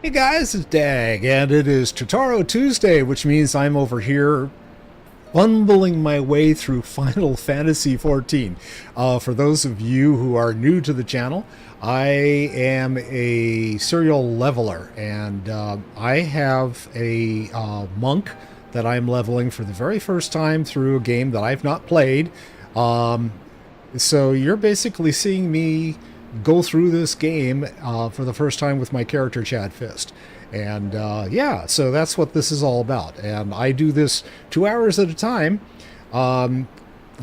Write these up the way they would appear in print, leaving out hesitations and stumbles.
Hey guys, it's Dag, and it is Tataru Tuesday, which means I'm over here fumbling my way through Final Fantasy XIV. For those of you who are new to the channel, I am a serial leveler, and I have a monk that I'm leveling for the very first time through a game that I've not played. Um, so you're basically seeing me go through this game for the first time with my character Chad Fist. And yeah, so that's what this is all about. And I do this 2 hours at a time, um,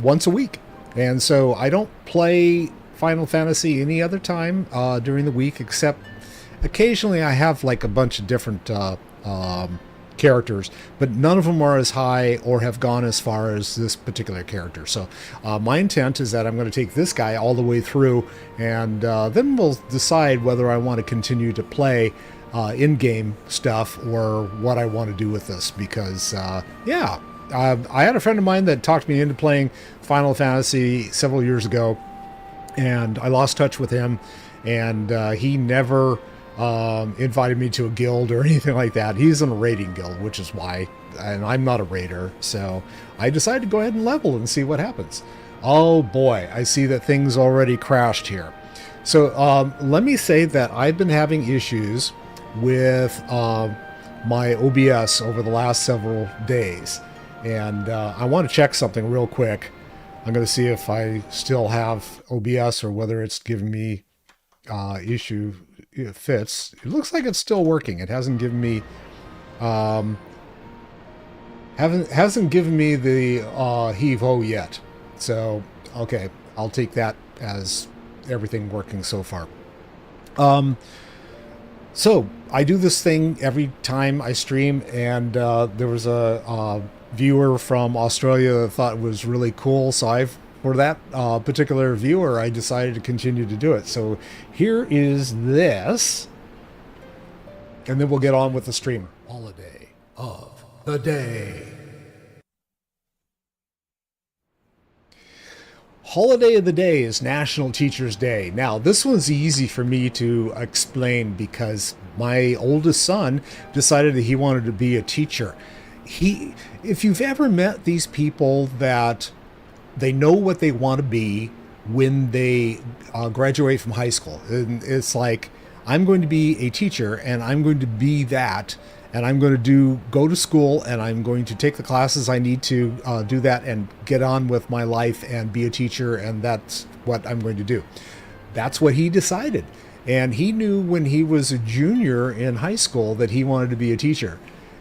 once a week. And so I don't play Final Fantasy any other time during the week, except occasionally I have like a bunch of different characters, but none of them are as high or have gone as far as this particular character. So my intent is that I'm going to take this guy all the way through, and then we'll decide whether I want to continue to play in-game stuff or what I want to do with this. Because yeah, I had a friend of mine that talked me into playing Final Fantasy several years ago, and I lost touch with him, and he never invited me to a guild or anything like that. He's in a raiding guild, which is why, and I'm not a raider, so I decided to go ahead and level and see what happens. Oh boy, I see that things already crashed here. So let me say that I've been having issues with my OBS over the last several days, and I want to check something real quick. I'm going to see if I still have OBS or whether it's giving me issue fits. It looks like it's still working. It hasn't given me hasn't given me the heave ho yet. So okay, I'll take that as everything working so far. So I do this thing every time I stream, and there was a viewer from Australia that thought it was really cool, so for that particular viewer, I decided to continue to do it. So here is this, and then we'll get on with the stream. Holiday of the day. Holiday of the day is National Teachers Day. Now, this one's easy for me to explain because my oldest son decided that he wanted to be a teacher. If you've ever met these people that they know what they want to be when they graduate from high school. And it's like, I'm going to be a teacher, and I'm going to be that, and I'm going to go to school, and I'm going to take the classes I need to do that and get on with my life and be a teacher, and that's what I'm going to do. That's what he decided. And he knew when he was a junior in high school that he wanted to be a teacher.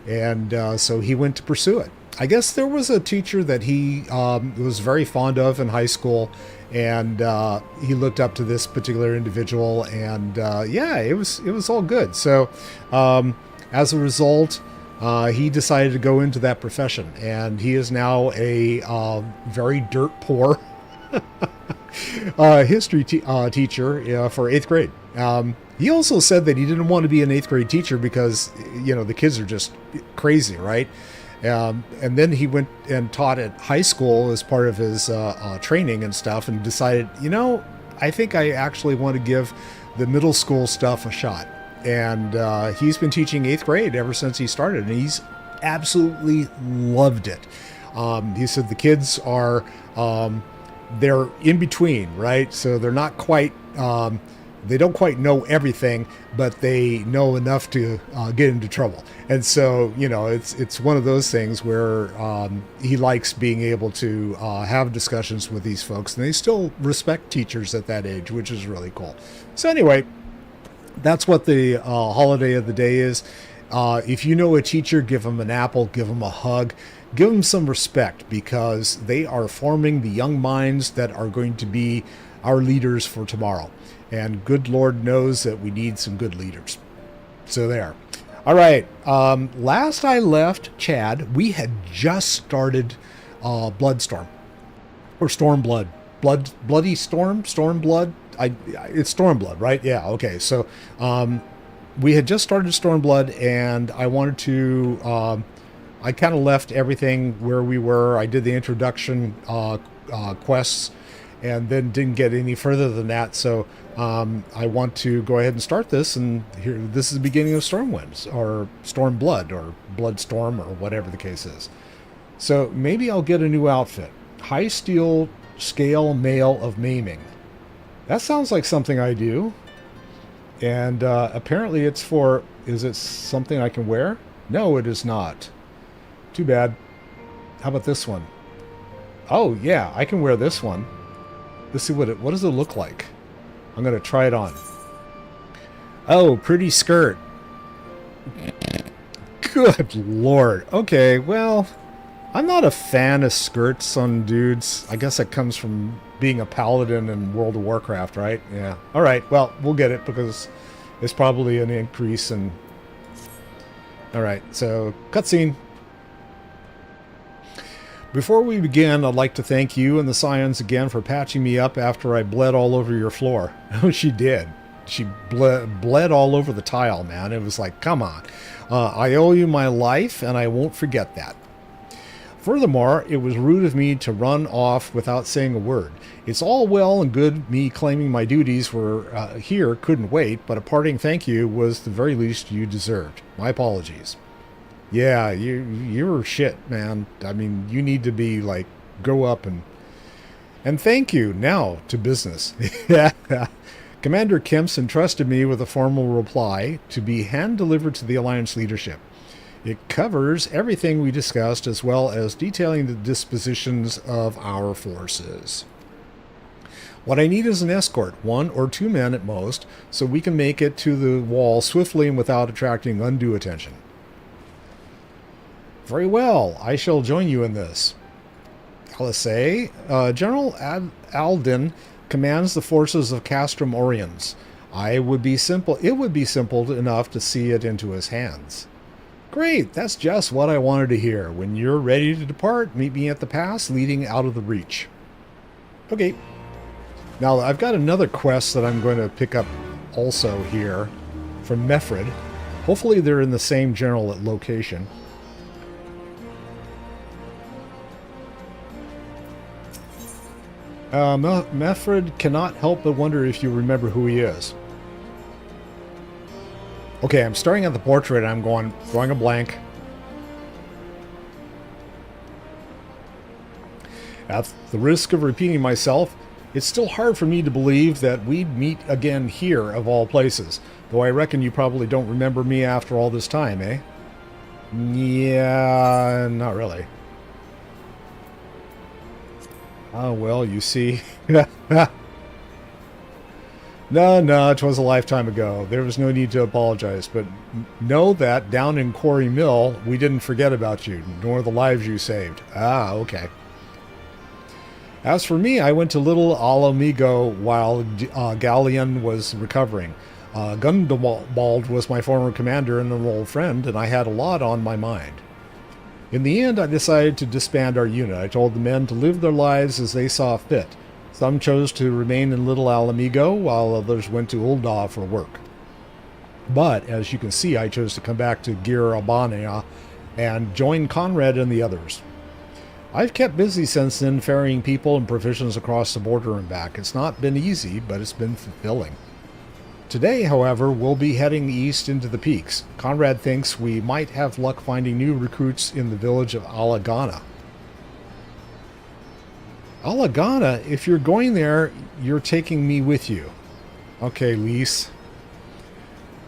And so he went to pursue it. I guess there was a teacher that he was very fond of in high school, and he looked up to this particular individual, and yeah, it was all good. So as a result, he decided to go into that profession, and he is now a very dirt poor history teacher for 8th grade. He also said that he didn't want to be an 8th grade teacher because, you know, the kids are just crazy, right? And then he went and taught at high school as part of his training and stuff, and decided, you know, I think I actually want to give the middle school stuff a shot. And he's been teaching 8th grade ever since he started, and he's absolutely loved it. He said the kids are, they're in between, right? So they're not quite, they don't quite know everything, but they know enough to get into trouble. And so, you know, it's one of those things where he likes being able to have discussions with these folks, and they still respect teachers at that age, which is really cool. So anyway, that's what the holiday of the day is. If you know a teacher, give them an apple, give them a hug, give them some respect, because they are forming the young minds that are going to be our leaders for tomorrow. And good Lord knows that we need some good leaders. So there. All right. Last I left Chad, we had just started Bloodstorm. Or Stormblood. Bloody Storm? Stormblood? It's Stormblood, right? Yeah, okay. So we had just started Stormblood, and I wanted to... I kind of left everything where we were. I did the introduction quests, and then didn't get any further than that. So I want to go ahead and start this, and here, this is the beginning of Stormwinds, or Stormblood, or Bloodstorm, or whatever the case is. So maybe I'll get a new outfit. High steel scale mail of maiming. That sounds like something I do. And apparently it's for... Is it something I can wear? No, it is not. Too bad. How about this one? Oh, yeah, I can wear this one. Let's see what does it look like? I'm going to try it on. Oh, pretty skirt. Good lord. Okay, well, I'm not a fan of skirts on dudes. I guess that comes from being a paladin in World of Warcraft, right? Yeah. All right, well, we'll get it because it's probably an increase in... All right, so cutscene. Before we begin, I'd like to thank you and the Scions again for patching me up after I bled all over your floor. Oh, she did. She bled all over the tile, man. It was like, come on. I owe you my life, and I won't forget that. Furthermore, it was rude of me to run off without saying a word. It's all well and good me claiming my duties were here, couldn't wait, but a parting thank you was the very least you deserved. My apologies. Yeah, you're shit, man. I mean, you need to be, like, grow up and thank you. Now, to business. Commander Kemps entrusted me with a formal reply to be hand-delivered to the Alliance leadership. It covers everything we discussed, as well as detailing the dispositions of our forces. What I need is an escort, 1 or 2 men at most, so we can make it to the wall swiftly and without attracting undue attention. Very well, I shall join you in this. LSA, General Alden commands the forces of Castrum Oriens. It would be simple enough to see it into his hands. Great, that's just what I wanted to hear. When you're ready to depart, meet me at the pass leading out of the Reach. Okay. Now, I've got another quest that I'm going to pick up also here from Mefred. Hopefully they're in the same general location. Mefred cannot help but wonder if you remember who he is. Okay, I'm staring at the portrait and I'm drawing a blank. At the risk of repeating myself, it's still hard for me to believe that we'd meet again here, of all places. Though I reckon you probably don't remember me after all this time, eh? Yeah, not really. Oh, well, you see. No, it was a lifetime ago. There was no need to apologize, but know that down in Quarry Mill, we didn't forget about you, nor the lives you saved. Ah, okay. As for me, I went to Little Alamigo while Galleon was recovering. Gundobald was my former commander and an old friend, and I had a lot on my mind. In the end, I decided to disband our unit. I told the men to live their lives as they saw fit. Some chose to remain in Little Alamigo, while others went to Ul'dah for work. But, as you can see, I chose to come back to Gir Albania and join Conrad and the others. I've kept busy since then, ferrying people and provisions across the border and back. It's not been easy, but it's been fulfilling. Today, however, we'll be heading east into the peaks. Conrad thinks we might have luck finding new recruits in the village of Alagana. Alagana? If you're going there, you're taking me with you. Okay, Lise.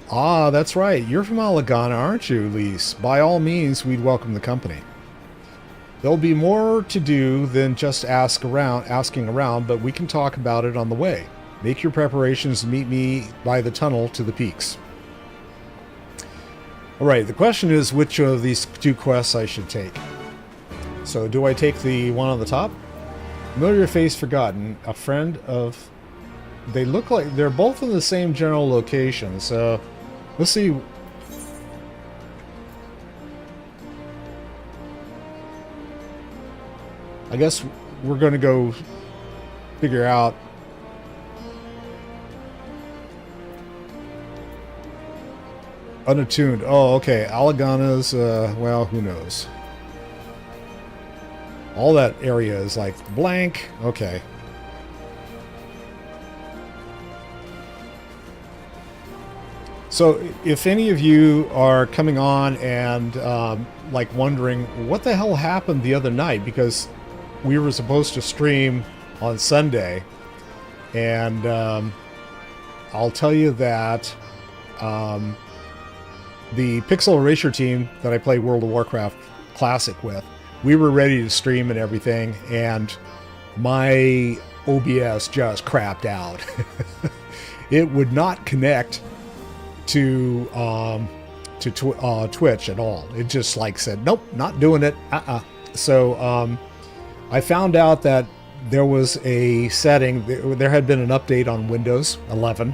Ah, that's right. You're from Alagana, aren't you, Lise? By all means, we'd welcome the company. There'll be more to do than just asking around, but we can talk about it on the way. Make your preparations to meet me by the tunnel to the peaks. Alright, the question is which of these 2 quests I should take. So, do I take the one on the top? Familiar face forgotten. A friend of... They look like... They're both in the same general location, so... Let's see... I guess we're going to go figure out... Unattuned. Oh, okay. Alagana's, well, who knows. All that area is like blank. Okay. So, if any of you are coming on and like wondering what the hell happened the other night, because we were supposed to stream on Sunday, and I'll tell you that the Pixel Erasure team that I play World of Warcraft Classic with, we were ready to stream and everything, and my OBS just crapped out. It would not connect to Twitch at all. It just like said, nope, not doing it. So I found out that there was a setting. There had been an update on Windows 11,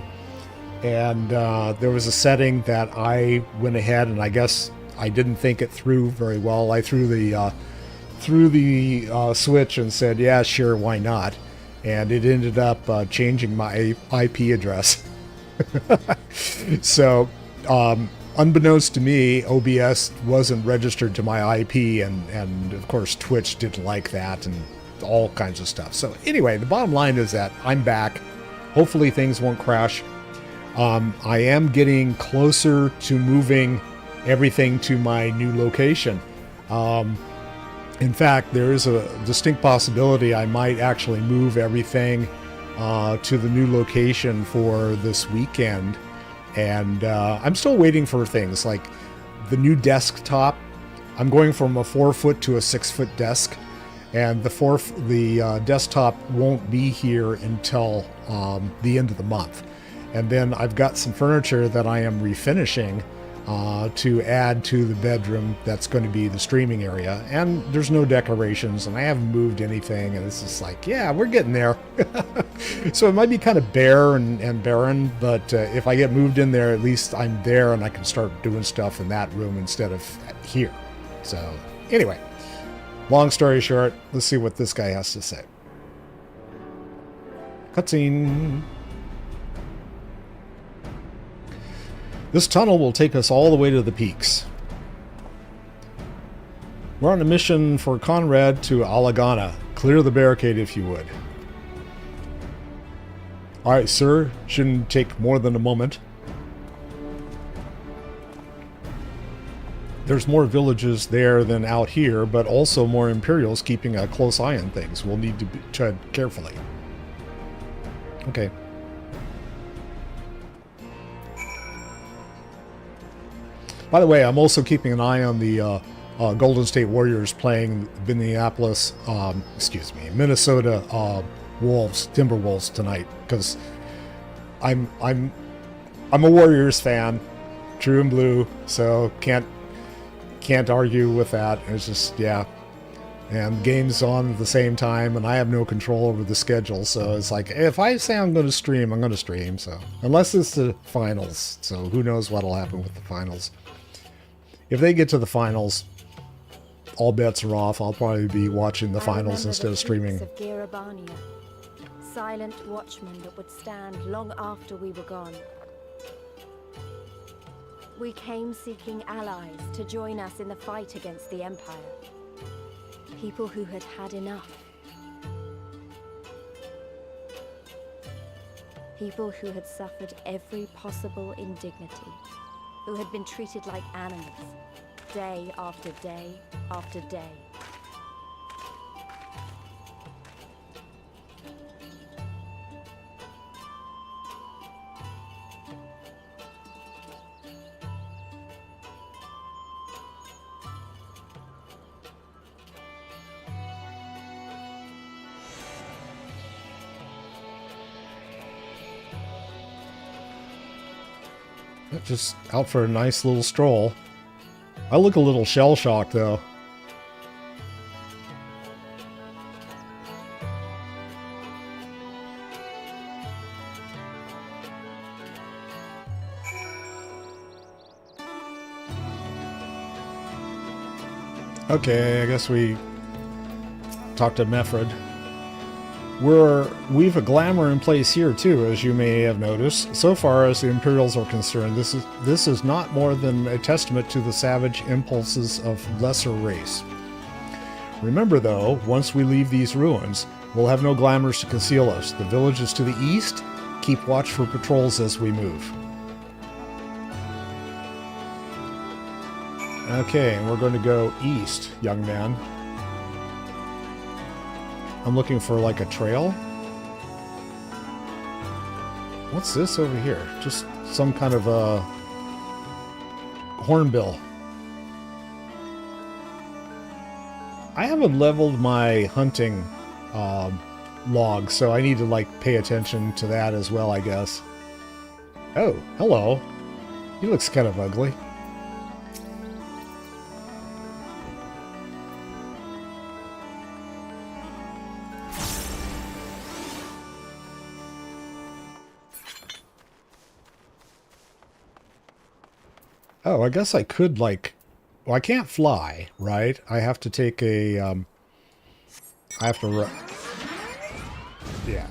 and there was a setting that I went ahead and I guess I didn't think it through very well. I threw the switch and said, yeah, sure, why not? And it ended up changing my IP address. So, unbeknownst to me, OBS wasn't registered to my IP, and of course Twitch didn't like that, and all kinds of stuff. So anyway, the bottom line is that I'm back. Hopefully things won't crash. I am getting closer to moving everything to my new location. In fact, there is a distinct possibility I might actually move everything to the new location for this weekend, and I'm still waiting for things like the new desktop. I'm going from a 4-foot to a 6-foot desk, and the desktop won't be here until the end of the month. And then I've got some furniture that I am refinishing to add to the bedroom that's going to be the streaming area, and there's no decorations, and I haven't moved anything, and it's just like, yeah, we're getting there. So it might be kind of bare and barren, but if I get moved in there, at least I'm there and I can start doing stuff in that room instead of here. So anyway, long story short, let's see what this guy has to say. Cutscene. This tunnel will take us all the way to the peaks. We're on a mission for Conrad to Alagana. Clear the barricade if you would. Alright, sir. Shouldn't take more than a moment. There's more villages there than out here, but also more Imperials keeping a close eye on things. We'll need to tread carefully. Okay. By the way, I'm also keeping an eye on the Golden State Warriors playing Minnesota Timberwolves tonight, because I'm a Warriors fan, true and blue, so can't argue with that. It's just, yeah. And games on at the same time, and I have no control over the schedule, so it's like, if I say I'm going to stream, I'm going to stream. So unless it's the finals, so who knows what'll happen with the finals. If they get to the finals, all bets are off. I'll probably be watching the finals instead of streaming. Of Girabania, silent watchmen that would stand long after we were gone. We came seeking allies to join us in the fight against the Empire. People who had had enough. People who had suffered every possible indignity. Who had been treated like animals, day after day after day. Just out for a nice little stroll. I look a little shell-shocked, though. Okay, I guess we talked to Meffred. We've a glamour in place here too, as you may have noticed. So far as the Imperials are concerned, this is not more than a testament to the savage impulses of lesser race. Remember though, once we leave these ruins, we'll have no glamours to conceal us. The villages to the east keep watch for patrols as we move. Okay, and we're going to go east, young man. I'm looking for like a trail. What's this over here? Just some kind of a hornbill. I haven't leveled my hunting log, so I need to like pay attention to that as well, I guess. Oh, hello. He looks kind of ugly. Oh, I guess I could, like... Well, I can't fly, right? I have to take a, I have to... Yeah.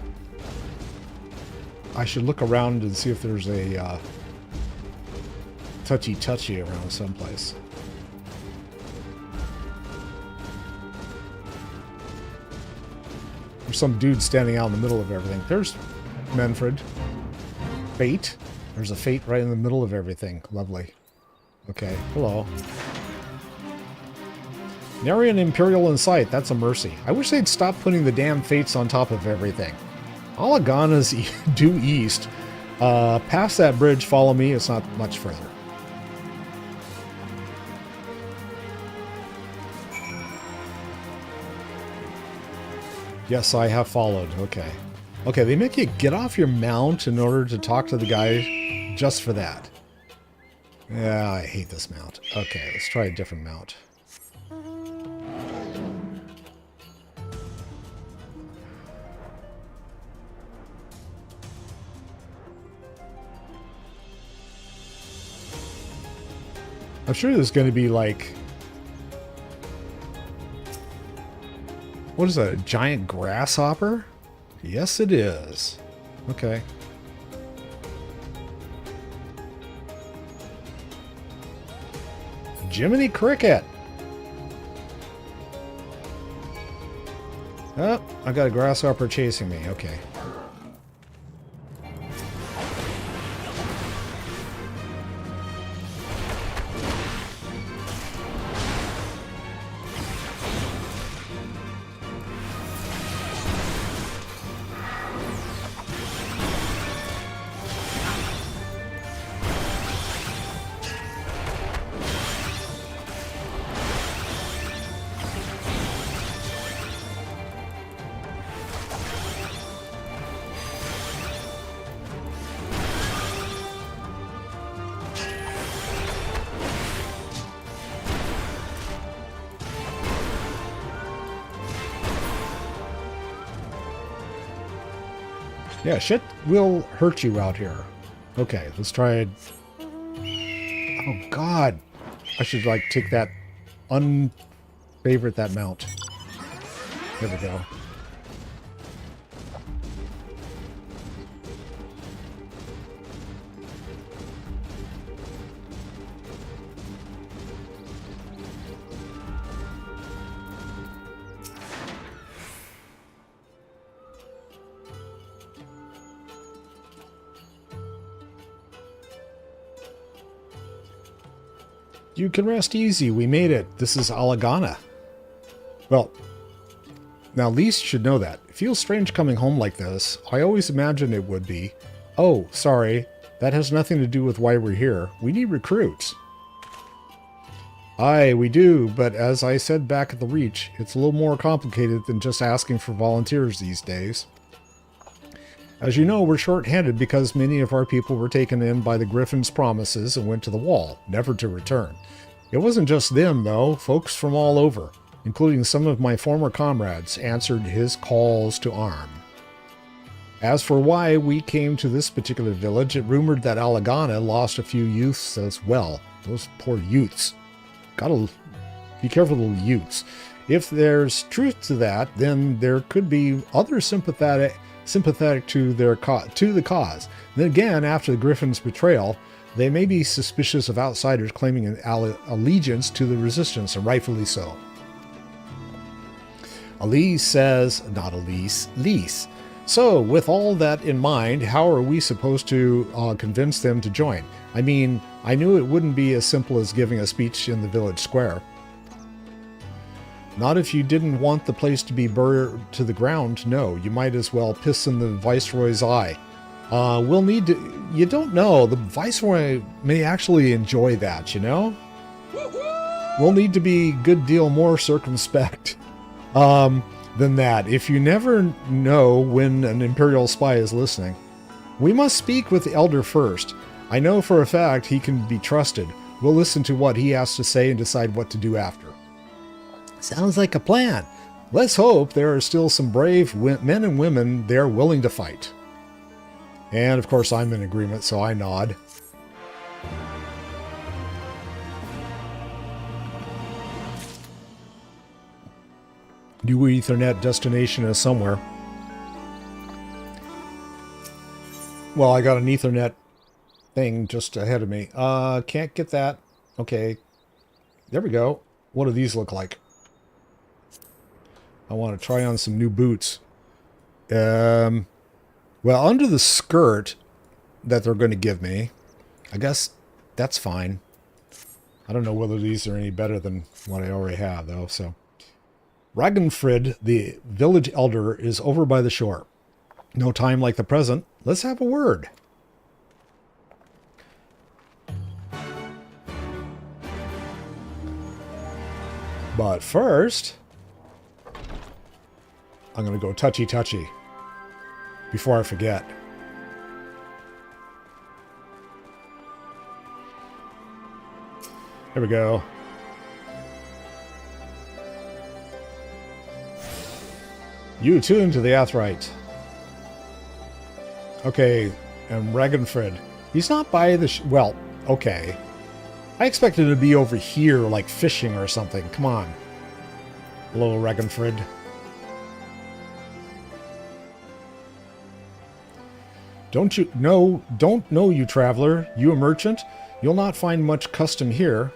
I should look around and see if there's a, touchy-touchy around someplace. There's some dude standing out in the middle of everything. There's Manfred. Fate. There's a fate right in the middle of everything. Lovely. Okay, hello. Nary an Imperial in sight. That's a mercy. I wish they'd stop putting the damn fates on top of everything. All Agana's due east. Past that bridge, follow me. It's not much further. Yes, I have followed. Okay. Okay, they make you get off your mount in order to talk to the guy just for that. Yeah, I hate this mount. Okay, let's try a different mount. I'm sure there's going to be like... What is that, a giant grasshopper? Yes, it is. Okay. Jiminy Cricket! Oh, I got a grasshopper chasing me. Okay. Yeah, shit will hurt you out here. Okay, let's try it. Oh, God. I should, like, take that... Unfavorite that mount. There we go. You can rest easy. We made it. This is Alagana. Well, now Lise should know that. It feels strange coming home like this. I always imagined it would be. Oh, sorry. That has nothing to do with why we're here. We need recruits. Aye, we do, but as I said back at the Reach, it's a little more complicated than just asking for volunteers these days. As you know, we're short-handed because many of our people were taken in by the Griffin's promises and went to the wall, never to return. It wasn't just them, though. Folks from all over, including some of my former comrades, answered his calls to arm. As for why we came to this particular village, it rumored that Alagana lost a few youths as well. Those poor youths. Gotta be careful of the youths. If there's truth to that, then there could be other sympathetic to the cause. Then again, after the Griffin's betrayal, they may be suspicious of outsiders claiming an allegiance to the resistance, and rightfully so. Lise So, with all that in mind, how are we supposed to convince them to join? I mean, I knew it wouldn't be as simple as giving a speech in the village square. Not if you didn't want the place to be burned to the ground, no. You might as well piss in the Viceroy's eye. We'll need to... You don't know. The Viceroy may actually enjoy that, you know? We'll need to be a good deal more circumspect than that. If you never know when an Imperial spy is listening. We must speak with the Elder first. I know for a fact he can be trusted. We'll listen to what he has to say and decide what to do after. Sounds like a plan. Let's hope there are still some brave men and women there willing to fight. And of course I'm in agreement, so I nod. New Ethernet destination is somewhere. Well, I got an Ethernet thing just ahead of me. Can't get that. Okay. There we go. What do these look like? I want to try on some new boots. Well, under the skirt that they're going to give me, I guess that's fine. I don't know whether these are any better than what I already have, though, so... Ragnfrid, the village elder, is over by the shore. No time like the present. Let's have a word. But first, I'm going to go touchy-touchy before I forget. There we go. You tune to the Athrite. Okay, and Ragnfrid. He's not by the... well, okay. I expected to be over here, like fishing or something. Come on. Hello, Ragnfrid. Don't know you, traveler. You a merchant? You'll not find much custom here.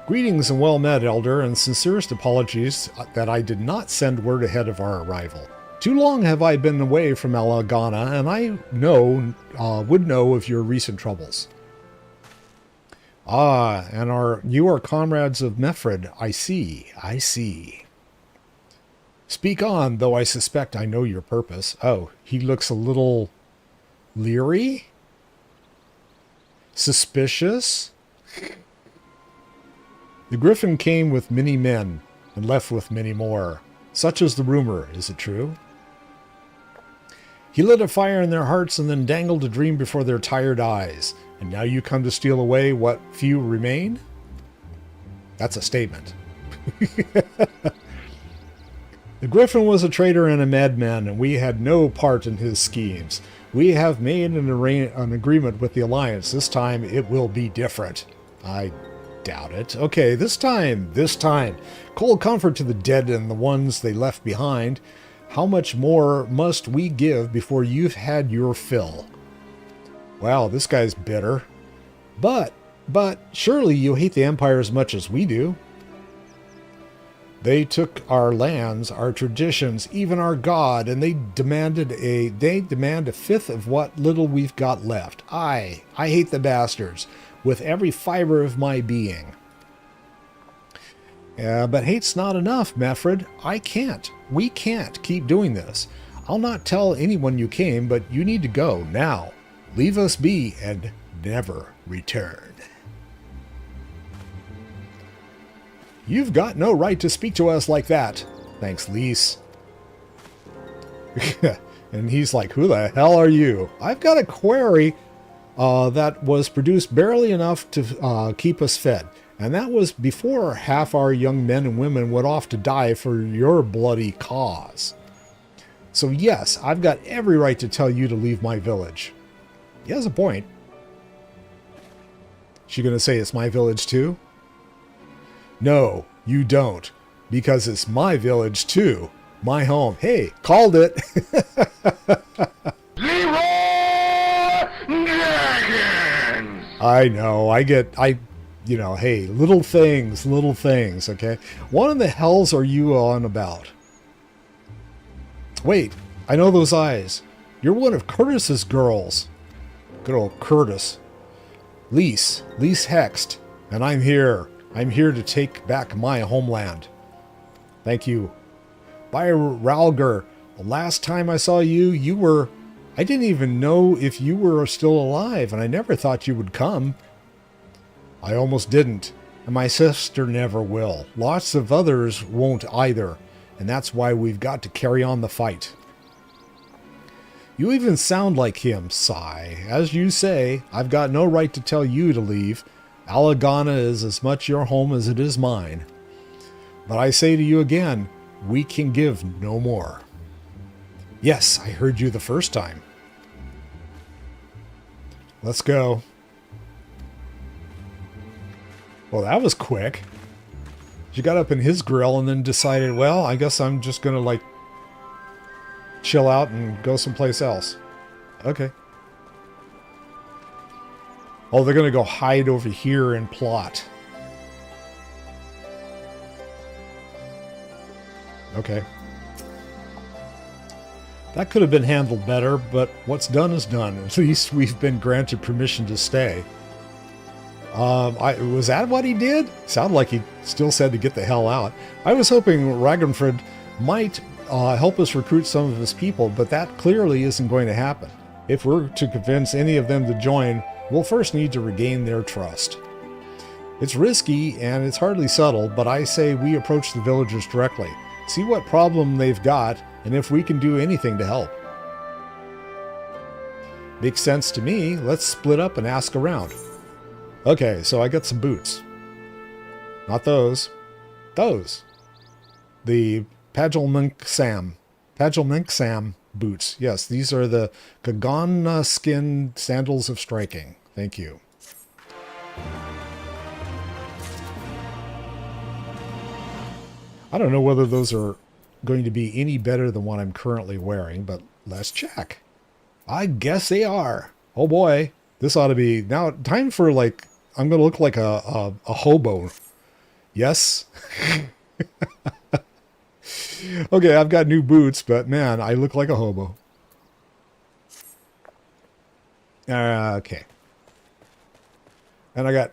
Greetings and well met, Elder, and sincerest apologies that I did not send word ahead of our arrival. Too long have I been away from Alagana, and I would know of your recent troubles. Ah, and you are comrades of Mefred. I see. Speak on, though I suspect I know your purpose. Oh, he looks a little leery? Suspicious? The Griffin came with many men, and left with many more. Such is the rumor. Is it true? He lit a fire in their hearts and then dangled a dream before their tired eyes. And now you come to steal away what few remain? That's a statement. The Griffin was a traitor and a madman, and we had no part in his schemes. We have made an agreement with the Alliance. This time it will be different. I doubt it. Okay, this time. Cold comfort to the dead and the ones they left behind. How much more must we give before you've had your fill? Wow, this guy's bitter. But surely you hate the Empire as much as we do. They took our lands, our traditions, even our God, and they demand a fifth of what little we've got left. I hate the bastards with every fiber of my being. But hate's not enough, Mefred. We can't keep doing this. I'll not tell anyone you came, but you need to go now. Leave us be and never return. You've got no right to speak to us like that. Thanks, Lise. And he's like, who the hell are you? I've got a query that was produced barely enough to keep us fed. And that was before half our young men and women went off to die for your bloody cause. So yes, I've got every right to tell you to leave my village. He has a point. She gonna say it's my village too? No, you don't. Because it's my village too. My home. Hey, called it. I know. Hey, little things, okay? What in the hells are you on about? Wait, I know those eyes. You're one of Curtis's girls. Good old Curtis. Lise Hext. And I'm here. I'm here to take back my homeland. Thank you. By Ralger, the last time I saw you, you were... I didn't even know if you were still alive, and I never thought you would come. I almost didn't, and my sister never will. Lots of others won't either, and that's why we've got to carry on the fight. You even sound like him, Sigh. As you say, I've got no right to tell you to leave. Alagana is as much your home as it is mine. But I say to you again, we can give no more. Yes, I heard you the first time. Let's go. Well, that was quick. She got up in his grill and then decided, well, I guess I'm just going to, like, chill out and go someplace else. Okay. Oh, they're going to go hide over here and plot. Okay. That could have been handled better, but what's done is done. At least we've been granted permission to stay. Was that what he did? Sounded like he still said to get the hell out. I was hoping Ragnfrid might help us recruit some of his people, but that clearly isn't going to happen. If we're to convince any of them to join, we'll first need to regain their trust. It's risky and it's hardly subtle, but I say we approach the villagers directly. See what problem they've got, and if we can do anything to help. Makes sense to me. Let's split up and ask around. Okay, so I got some boots. Not those. Those. The Pajulmink Sam boots. Yes, these are the Kagana skin sandals of striking. Thank you. I don't know whether those are going to be any better than what I'm currently wearing, but let's check. I guess they are. Oh boy, this ought to be... Now, time for, like, I'm going to look like a hobo. Yes? Okay, I've got new boots, but man, I look like a hobo. Okay. And I got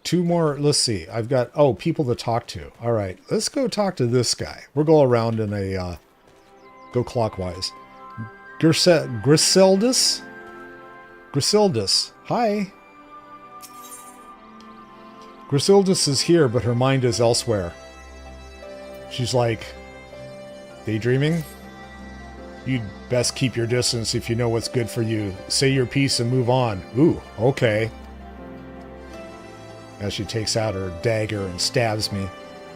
two more, let's see. I've got, oh, people to talk to. All right, let's go talk to this guy. We'll go around in a, go clockwise. Grisildus? Grisildus, hi. Grisildus is here, but her mind is elsewhere. She's like, daydreaming? You'd best keep your distance if you know what's good for you. Say your piece and move on. Ooh, okay. As she takes out her dagger and stabs me.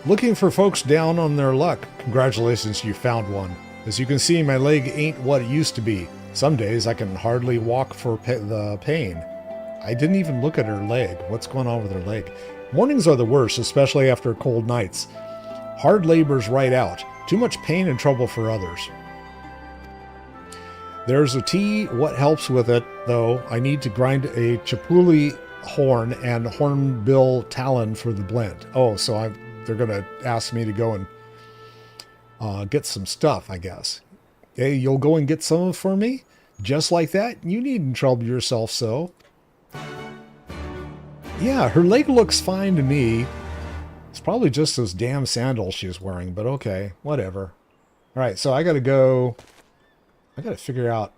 Looking for folks down on their luck. Congratulations, you found one. As you can see, my leg ain't what it used to be. Some days I can hardly walk for the pain. I didn't even look at her leg. What's going on with her leg? Mornings are the worst, especially after cold nights. Hard labor's right out. Too much pain and trouble for others. There's a tea. What helps with it, though? I need to grind a chipuli horn and hornbill talon for the blend. Oh, so they're going to ask me to go and get some stuff, I guess. Hey, you'll go and get some for me? Just like that? You needn't trouble yourself so. Yeah, her leg looks fine to me. It's probably just those damn sandals she's wearing, but okay, whatever. All right, so I got to figure out.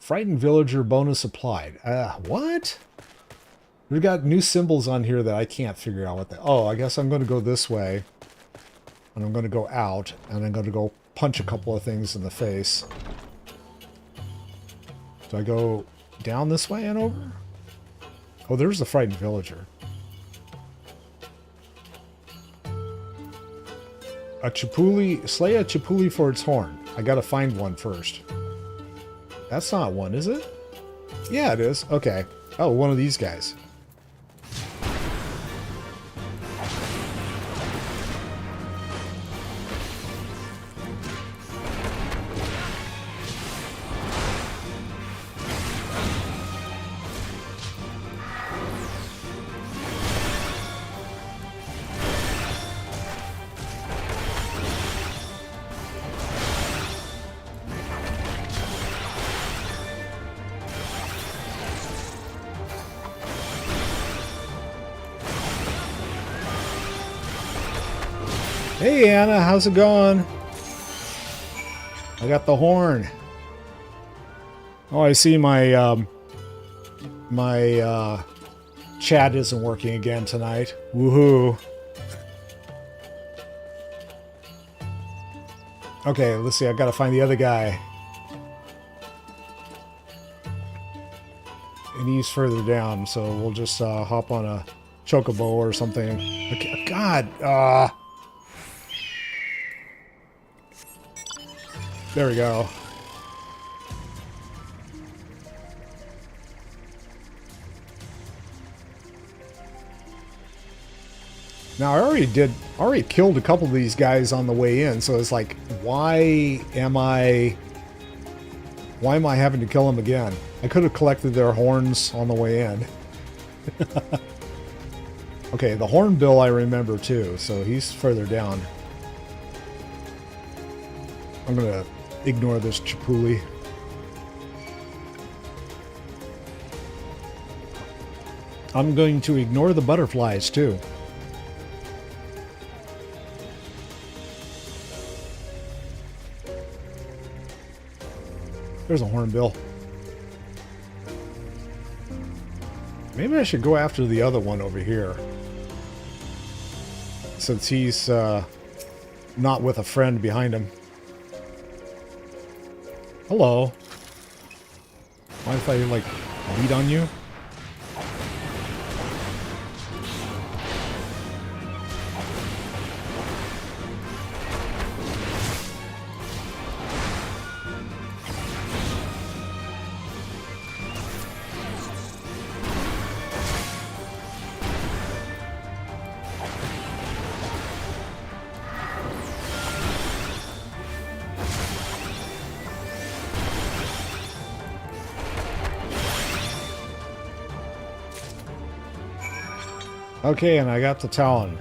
Frightened villager bonus applied. What? We've got new symbols on here that I can't figure out what oh, I guess I'm going to go this way. And I'm going to go out, and I'm going to go punch a couple of things in the face. Do I go down this way and over? Oh, there's the frightened villager. A chipuli, slay a chipuli for its horn. I gotta find one first. That's not one, is it? Yeah, it is. Okay. Oh, one of these guys. Hey Anna, how's it going? I got the horn. Oh, I see my chat isn't working again tonight. Woohoo. Okay, let's see. I gotta find the other guy. And he's further down, so we'll just hop on a chocobo or something. Okay, God, there we go. Now I already killed a couple of these guys on the way in, so it's like, why am I having to kill them again? I could have collected their horns on the way in. Okay, the hornbill I remember too, so he's further down. I'm gonna ignore this chipuli. I'm going to ignore the butterflies too. There's a hornbill. Maybe I should go after the other one over here. Since he's not with a friend behind him. Hello. Mind if I, like, beat on you? Okay, and I got the Talon.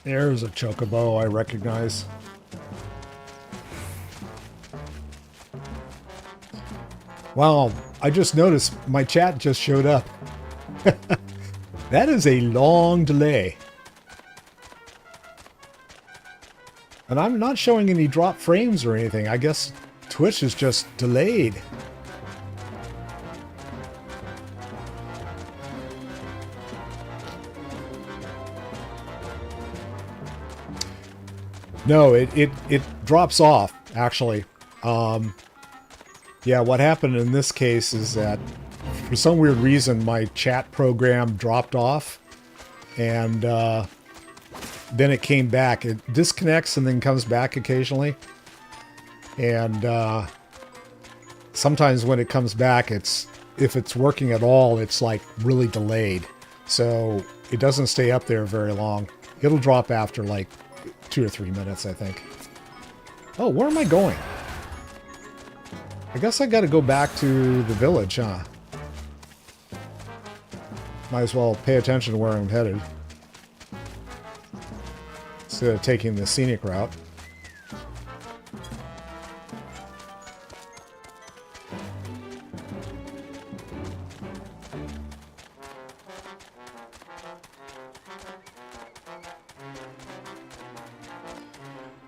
There's a chocobo I recognize. Wow, I just noticed my chat just showed up. That is a long delay. And I'm not showing any drop frames or anything. I guess Twitch is just delayed. No, it drops off, actually. Yeah, what happened in this case is that for some weird reason my chat program dropped off, and then it came back. It disconnects and then comes back occasionally. And sometimes when it comes back, if it's working at all, it's like really delayed. So it doesn't stay up there very long. It'll drop after like 2 or 3 minutes, I think. Oh, where am I going? I guess I gotta go back to the village, huh? Might as well pay attention to where I'm headed, instead of taking the scenic route.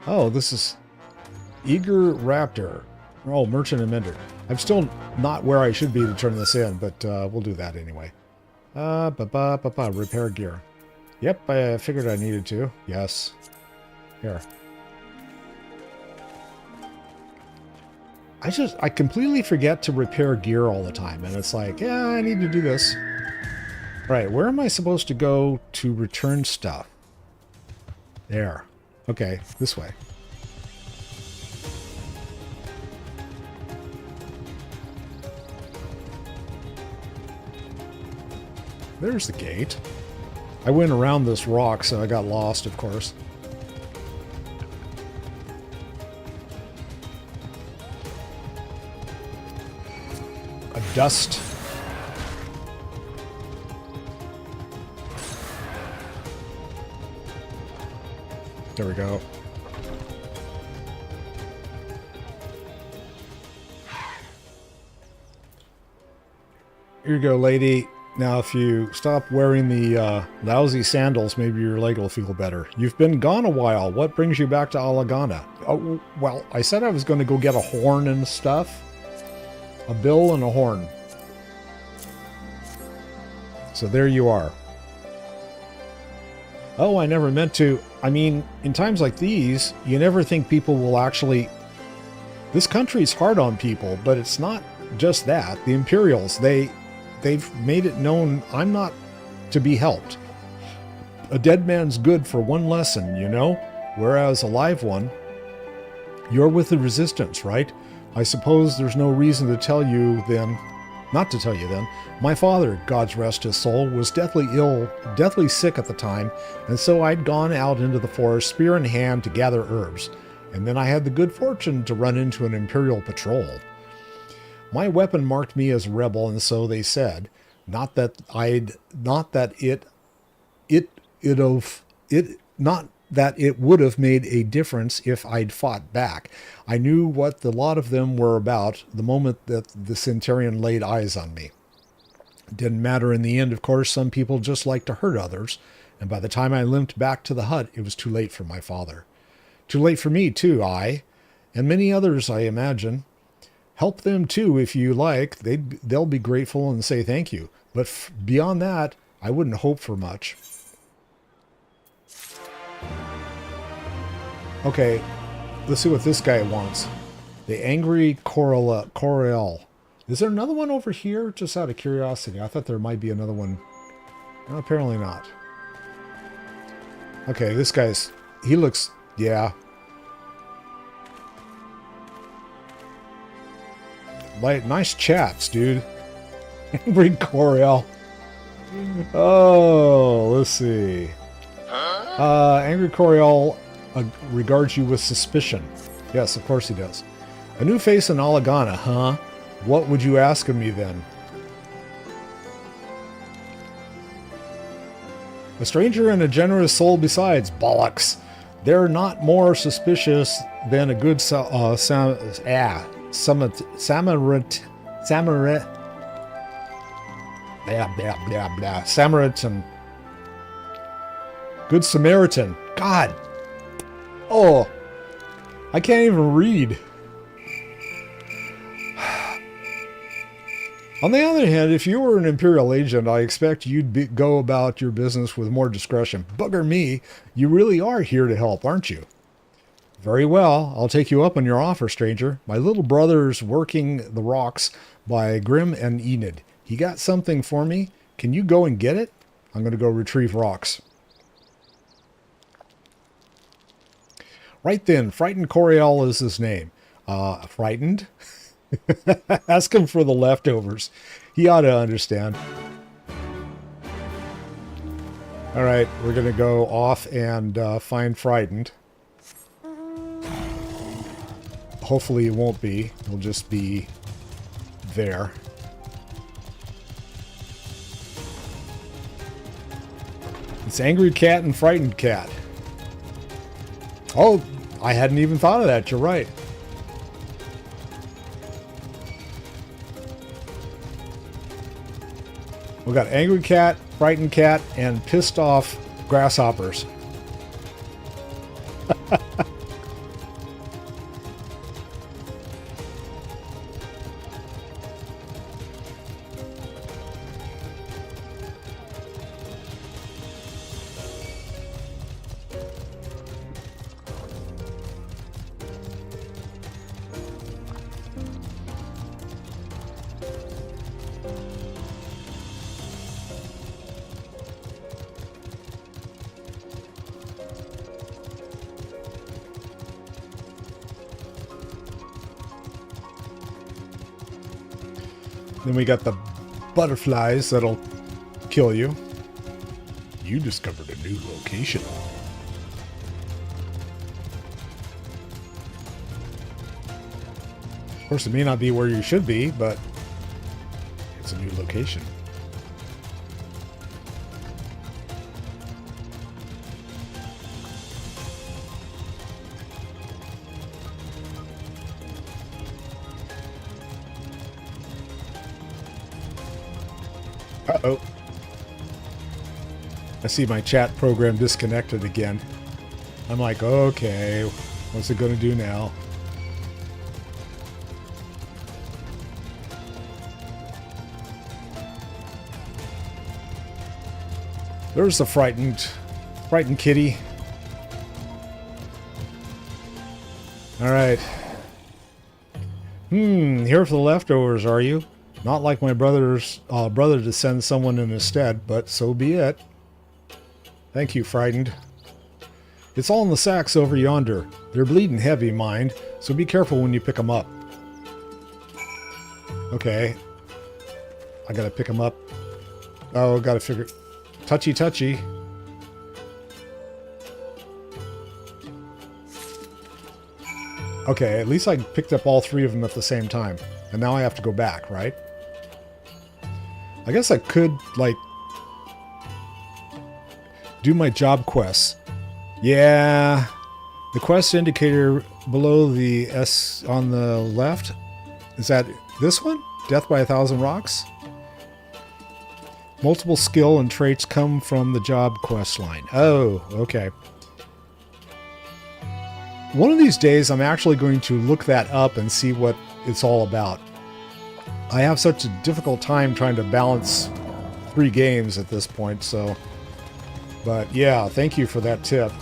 Oh, this is Eager Raptor. Oh, Merchant and Mender. I'm still not where I should be to turn this in, but we'll do that anyway. Repair gear. Yep, I figured I needed to. Yes. Here. I completely forget to repair gear all the time, and it's like, yeah, I need to do this. Right, where am I supposed to go to return stuff? There. Okay, this way. There's the gate. I went around this rock, so I got lost, of course. A dust. There we go. Here you go, lady. Now, if you stop wearing the lousy sandals, maybe your leg will feel better. You've been gone a while. What brings you back to Alagana? Oh, well, I said I was going to go get a horn and stuff. A bill and a horn. So there you are. Oh, I never meant to. I mean, in times like these, you never think people will actually... This country's hard on people, but it's not just that. The Imperials, they've made it known I'm not to be helped. A dead man's good for one lesson, you know? Whereas a live one, you're with the Resistance, right? I suppose there's no reason to tell you then... Not to tell you then, my father, God's rest his soul, was deathly ill, deathly sick at the time, and so I'd gone out into the forest, spear in hand, to gather herbs. And then I had the good fortune to run into an Imperial patrol. My weapon marked me as a rebel, and so they said. Not that it would have made a difference if I'd fought back. I knew what the lot of them were about the moment that the Centurion laid eyes on me. It didn't matter in the end, of course. Some people just like to hurt others, and by the time I limped back to the hut, it was too late for my father. Too late for me, too, and many others, I imagine. Help them, too, if you like. They'll be grateful and say thank you. But beyond that, I wouldn't hope for much. Okay, let's see what this guy wants. The Angry Corel. Is there another one over here? Just out of curiosity. I thought there might be another one. No, apparently not. Okay, this guy's... He looks... Yeah. Like, nice chats, dude. Angry Corel. Oh, let's see. Angry Corel... regards you with suspicion. Yes, of course he does. A new face in Alagana, huh? What would you ask of me then? A stranger and a generous soul besides. Bollocks. They're not more suspicious than a good Samaritan. Good Samaritan. God. Oh, I can't even read. On the other hand, if you were an Imperial agent, I expect you'd go about your business with more discretion. Bugger me, you really are here to help, aren't you? Very well, I'll take you up on your offer, stranger. My little brother's working the rocks by Grim and Enid. He got something for me. Can you go and get it? I'm going to go retrieve rocks. Right then, Frightened Coriel is his name. Frightened? Ask him for the leftovers. He ought to understand. Alright, we're going to go off and find Frightened. Hopefully it won't be. It'll just be there. It's Angry Cat and Frightened Cat. Oh, I hadn't even thought of that. You're right. We got Angry Cat, Frightened Cat, and Pissed Off Grasshoppers. Then we got the butterflies that'll kill you. You discovered a new location. Of course, it may not be where you should be, but it's a new location. Uh-oh. I see my chat program disconnected again. I'm like, okay, what's it going to do now? There's the frightened kitty. All right. Here for the leftovers, are you? Not like my brother to send someone in his stead, but so be it. Thank you, frightened. It's all in the sacks over yonder. They're bleeding heavy, mind, so be careful when you pick them up. Okay. I gotta pick them up. Oh, gotta figure... Touchy, touchy. Okay, at least I picked up all three of them at the same time. And now I have to go back, right? I guess I could, like, do my job quests. Yeah. The quest indicator below the S on the left. Is that this one? Death by 1,000 rocks? Multiple skill and traits come from the job quest line. Oh, okay. One of these days, I'm actually going to look that up and see what it's all about. I have such a difficult time trying to balance 3 games at this point, so... But yeah, thank you for that tip.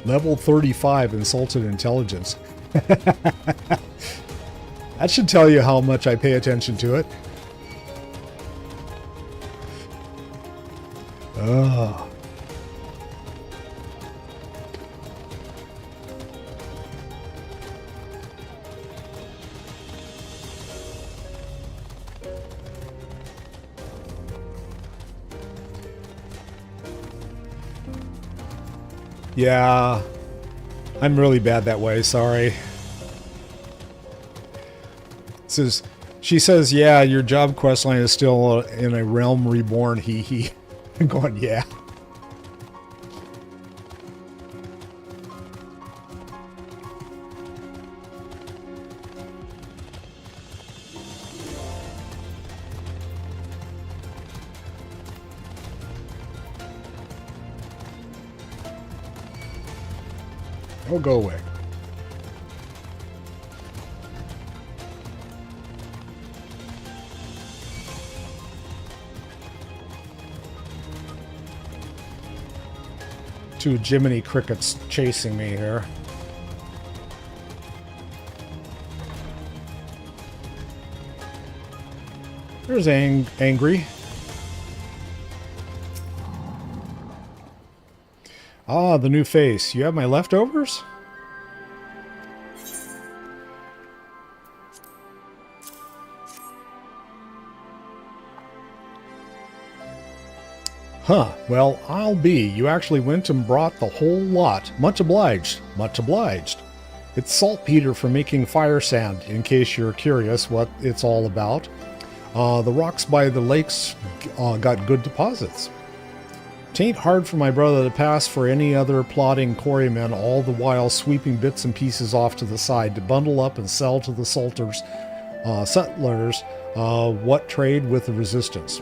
Level 35 insulted intelligence. That should tell you how much I pay attention to it. Ugh. Yeah, I'm really bad that way, sorry. She says, yeah, your job quest line is still in a realm reborn, hee hee. I'm going, yeah. Oh, go away. Two Jiminy Crickets chasing me here. There's Angry. Ah, the new face. You have my leftovers? Huh, well, I'll be. You actually went and brought the whole lot. Much obliged. Much obliged. It's saltpeter for making fire sand, in case you're curious what it's all about. The rocks by the lakes got good deposits. Tain't hard for my brother to pass for any other plodding quarrymen, all the while sweeping bits and pieces off to the side to bundle up and sell to the settlers what trade with the resistance.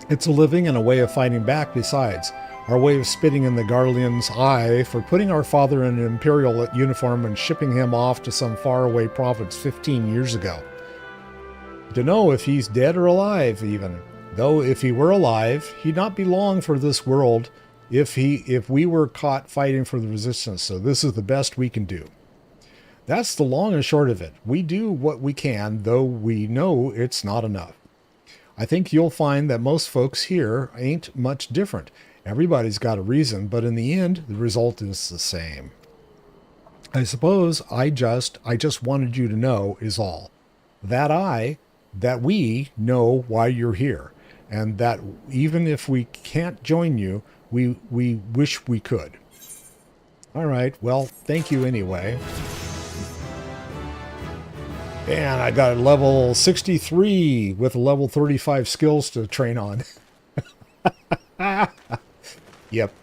It's a living and a way of fighting back besides. Our way of spitting in the Guardian's eye for putting our father in an imperial uniform and shipping him off to some faraway province 15 years ago. Dunno if he's dead or alive, even. Though if he were alive, he'd not be long for this world if we were caught fighting for the resistance, so this is the best we can do. That's the long and short of it. We do what we can, though we know it's not enough. I think you'll find that most folks here ain't much different. Everybody's got a reason, but in the end, the result is the same. I suppose I just wanted you to know is all. That we know why you're here. and that even if we can't join you, we wish we could. All right, well, thank you anyway. And I got a level 63 with level 35 skills to train on. Yep.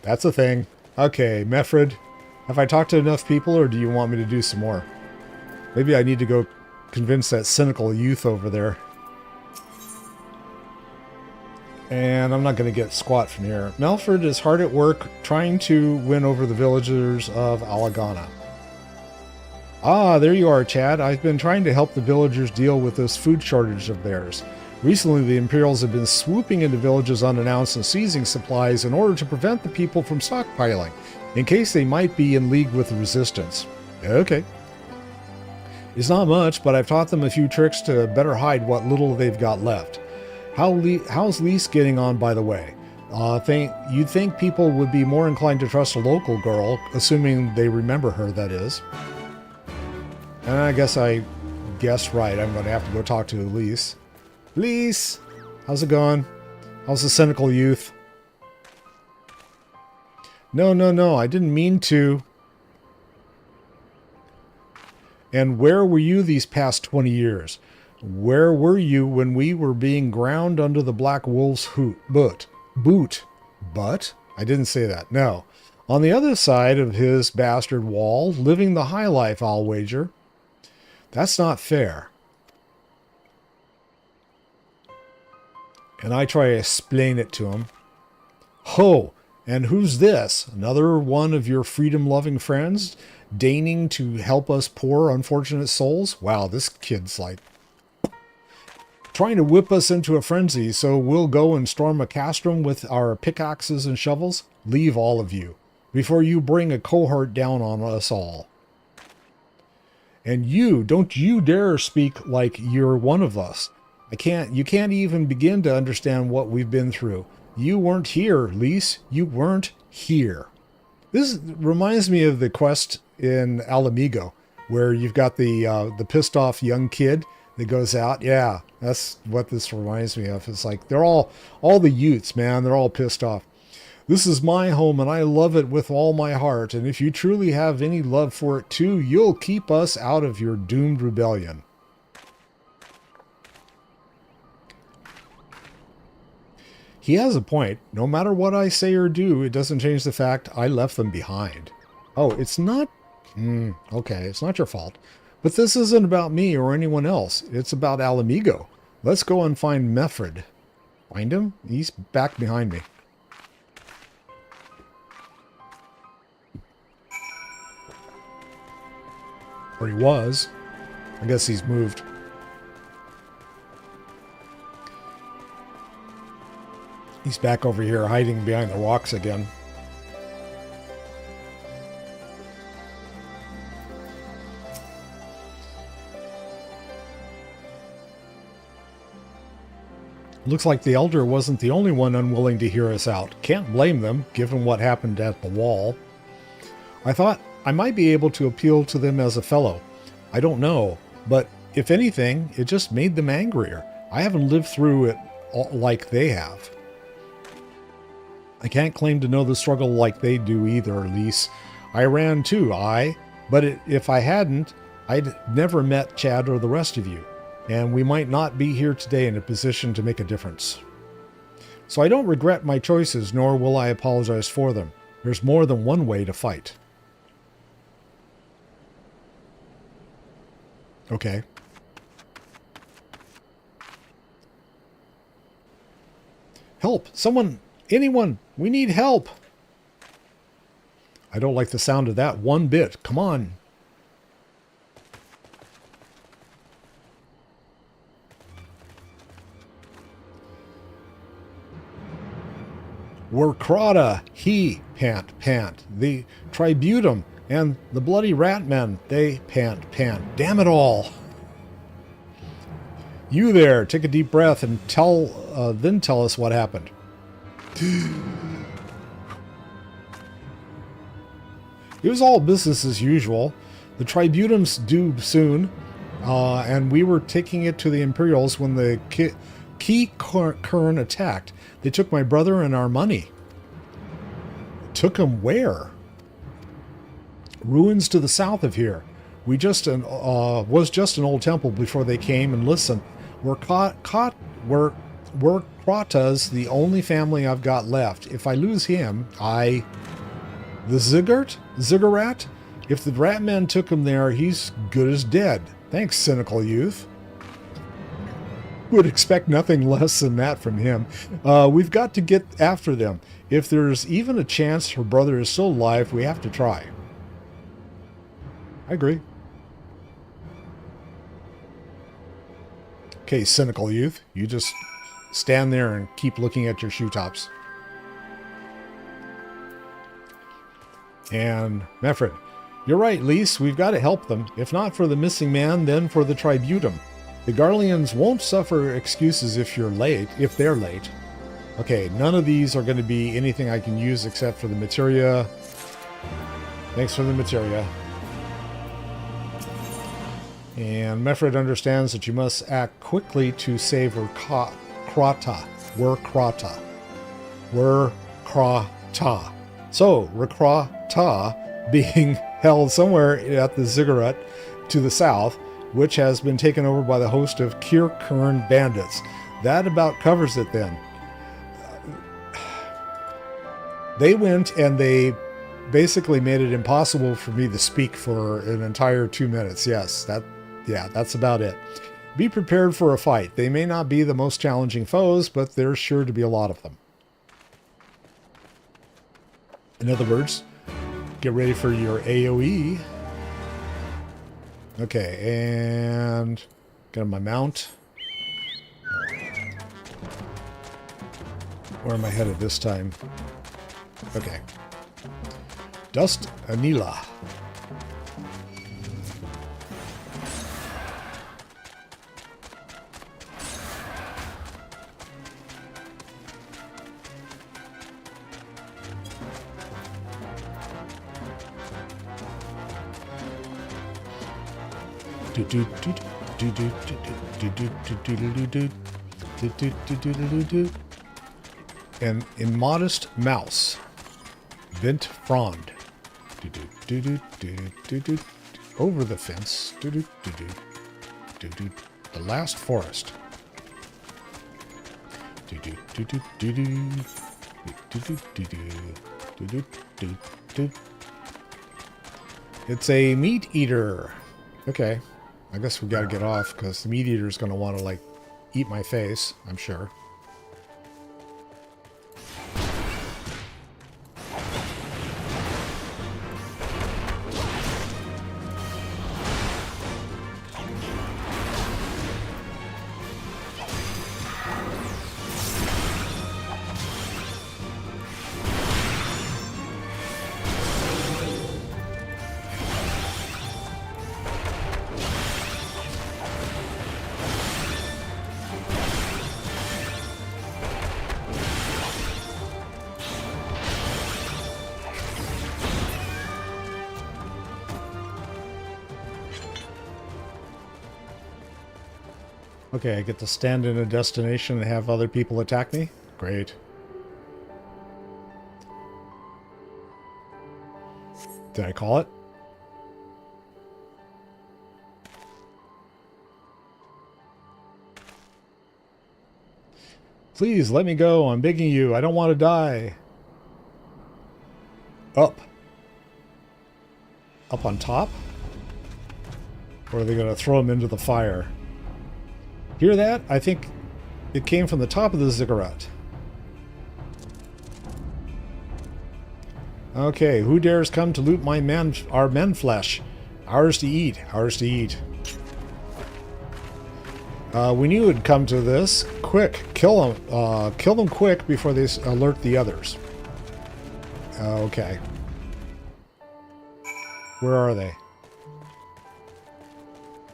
That's a thing. Okay, Mefred, have I talked to enough people, or do you want me to do some more? Maybe I need to go convince that cynical youth over there. And I'm not going to get squat from here. Melford is hard at work trying to win over the villagers of Alagana. Ah, there you are, Chad. I've been trying to help the villagers deal with this food shortage of theirs. Recently, the Imperials have been swooping into villages unannounced and seizing supplies in order to prevent the people from stockpiling, in case they might be in league with the resistance. Okay. It's not much, but I've taught them a few tricks to better hide what little they've got left. How's Lise getting on, by the way? You'd think people would be more inclined to trust a local girl, assuming they remember her, that is. And I guess I guessed right. I'm going to have to go talk to Lise. Lise! How's it going? How's the cynical youth? No, I didn't mean to. And where were you these past 20 years? Where were you when we were being ground under the Black Wolf's boot? But? I didn't say that, no. On the other side of his bastard wall, living the high life, I'll wager. That's not fair. And I try to explain it to him. Ho! And who's this? Another one of your freedom-loving friends? Deigning to help us poor, unfortunate souls? Wow, this kid's like trying to whip us into a frenzy, so we'll go and storm a castrum with our pickaxes and shovels? Leave all of you, before you bring a cohort down on us all. And you, don't you dare speak like you're one of us. You can't even begin to understand what we've been through. You weren't here, Lise. You weren't here. This reminds me of the quest in Alamigo, where you've got the pissed off young kid that goes out. Yeah, that's what this reminds me of. It's like they're all the youths, man. They're all pissed off. This is my home, and I love it with all my heart. And if you truly have any love for it too, you'll keep us out of your doomed rebellion. He has a point. No matter what I say or do, it doesn't change the fact I left them behind. Oh, it's not... okay, it's not your fault. But this isn't about me or anyone else. It's about Alamigo. Let's go and find Mefred. Find him? He's back behind me. Or he was. I guess he's moved. He's back over here hiding behind the rocks again. Looks like the Elder wasn't the only one unwilling to hear us out. Can't blame them, given what happened at the wall. I thought I might be able to appeal to them as a fellow. I don't know, but if anything, it just made them angrier. I haven't lived through it like they have. I can't claim to know the struggle like they do either, Lise. I ran too, but if I hadn't, I'd never met Chad or the rest of you, and we might not be here today in a position to make a difference. So I don't regret my choices, nor will I apologize for them. There's more than one way to fight. Okay. Help! Someone! Anyone! We need help! I don't like the sound of that one bit. Come on! We're Crota, he, pant, the Tributum, and the bloody Ratmen, they pant. Damn it all! You there, take a deep breath and then tell us what happened. It was all business as usual. The Tributum's due soon, and we were taking it to the Imperials when the Key Kern attacked. They took my brother and our money. Took him where? Ruins to the south of here. We just was just an old temple before they came. And listen, we're Krata's the only family I've got left. If I lose him, the Ziggurat? If the Ratman took him there, he's good as dead. Thanks, cynical youth. Would expect nothing less than that from him. We've got to get after them. If there's even a chance her brother is still alive, we have to try. I agree. Okay, cynical youth. You just stand there and keep looking at your shoe tops. And Mefred, you're right, Lise. We've got to help them. If not for the missing man, then for the Tributum. The Garleans won't suffer excuses if they're late. Okay, none of these are going to be anything I can use except for the materia. Thanks for the materia. And Mefred understands that you must act quickly to save Krata. Krata. So, Krata being held somewhere at the Ziggurat to the south, which has been taken over by the host of Kirkern bandits. That about covers it then. They went and they basically made it impossible for me to speak for an entire 2 minutes. Yes, that's about it. Be prepared for a fight. They may not be the most challenging foes, but there's sure to be a lot of them. In other words, get ready for your AoE. Okay, and got my mount. Where am I headed this time? Okay. Dust Anila. An immodest mouse. Bent frond. Over the fence. The last forest. It's a meat eater. Okay. I guess we gotta get off because the meat eater is gonna want to like eat my face, I'm sure. Okay, I get to stand in a destination and have other people attack me? Great. Did I call it? Please, let me go. I'm begging you. I don't want to die. Up. Up on top? Or are they going to throw him into the fire? Hear that? I think it came from the top of the ziggurat. Okay, who dares come to loot our men flesh? Ours to eat. Ours to eat. We knew it would come to this. Quick, kill them. Kill them quick before they alert the others. Okay. Where are they?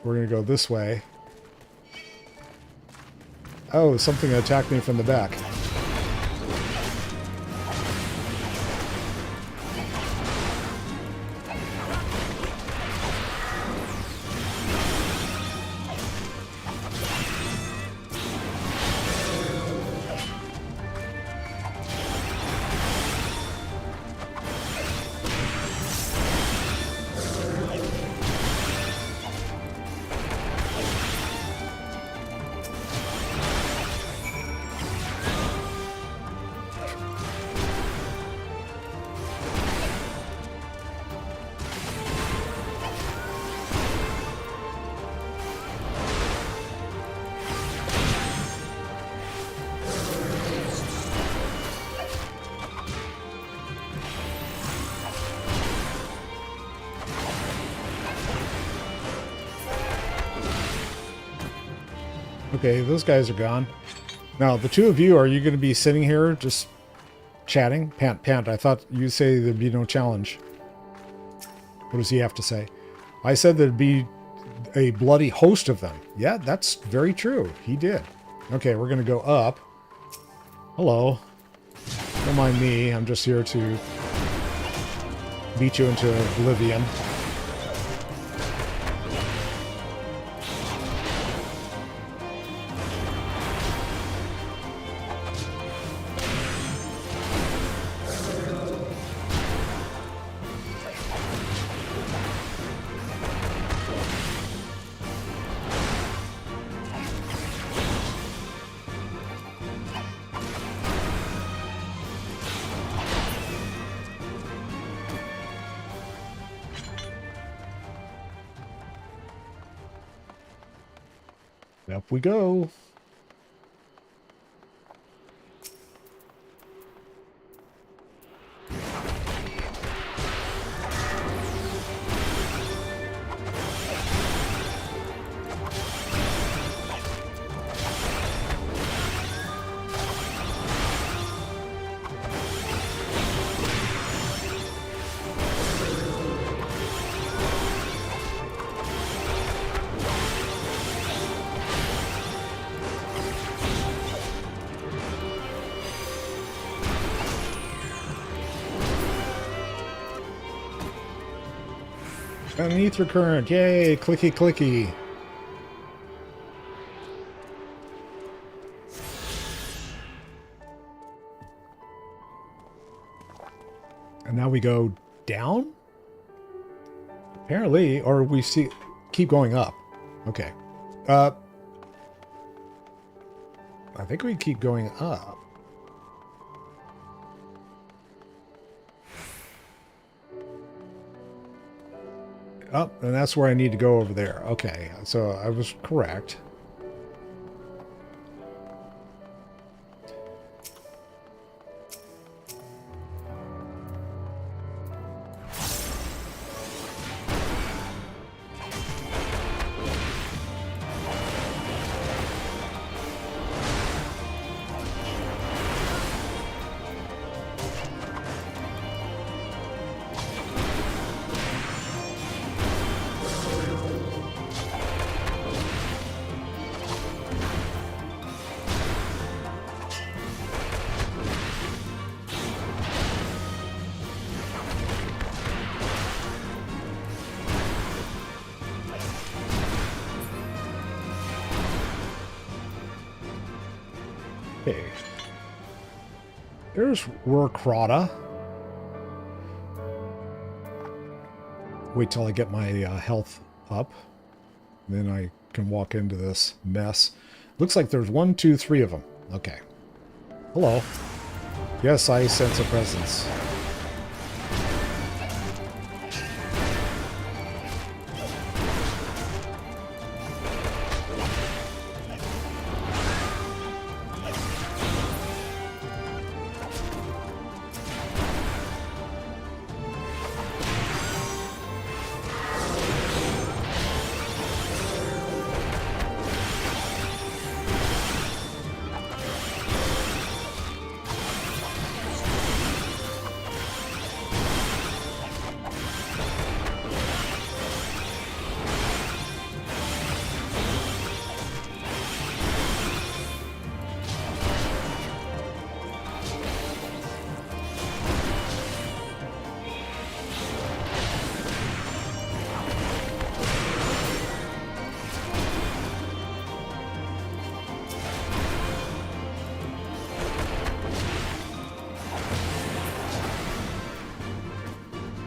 We're gonna go this way. Oh, something attacked me from the back. Okay, those guys are gone. Now, the two of you, are you going to be sitting here just chatting? Pant, I thought you say there'd be no challenge. What does he have to say? I said there'd be a bloody host of them. Yeah, that's very true. He did. Okay, we're going to go up. Hello. Don't mind me. I'm just here to beat you into oblivion. Up we go. An ether current, yay, clicky clicky. And now we go down? Apparently, or we see keep going up. Okay. I think we keep going up. Oh, and that's where I need to go over there. Okay, so I was correct. Okay. There's Warcrata. Wait till I get my health up. Then I can walk into this mess. Looks like there's 1, 2, 3 of them. Okay. Hello. Yes, I sense a presence.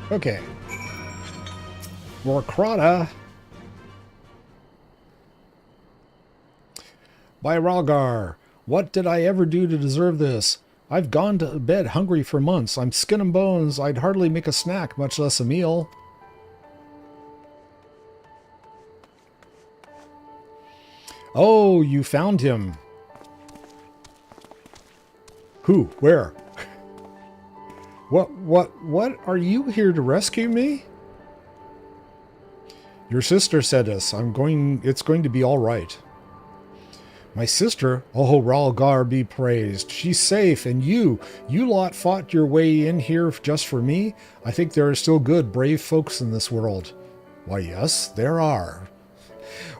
Okay. Warcrata. By Ralgar, what did I ever do to deserve this? I've gone to bed hungry for months. I'm skin and bones. I'd hardly make a snack, much less a meal. Oh, you found him. Who? Where? What? Are you here to rescue me? Your sister said us. It's going to be all right. My sister? Oh, Ralgar be praised. She's safe, and you lot fought your way in here just for me? I think there are still good, brave folks in this world. Why, yes, there are.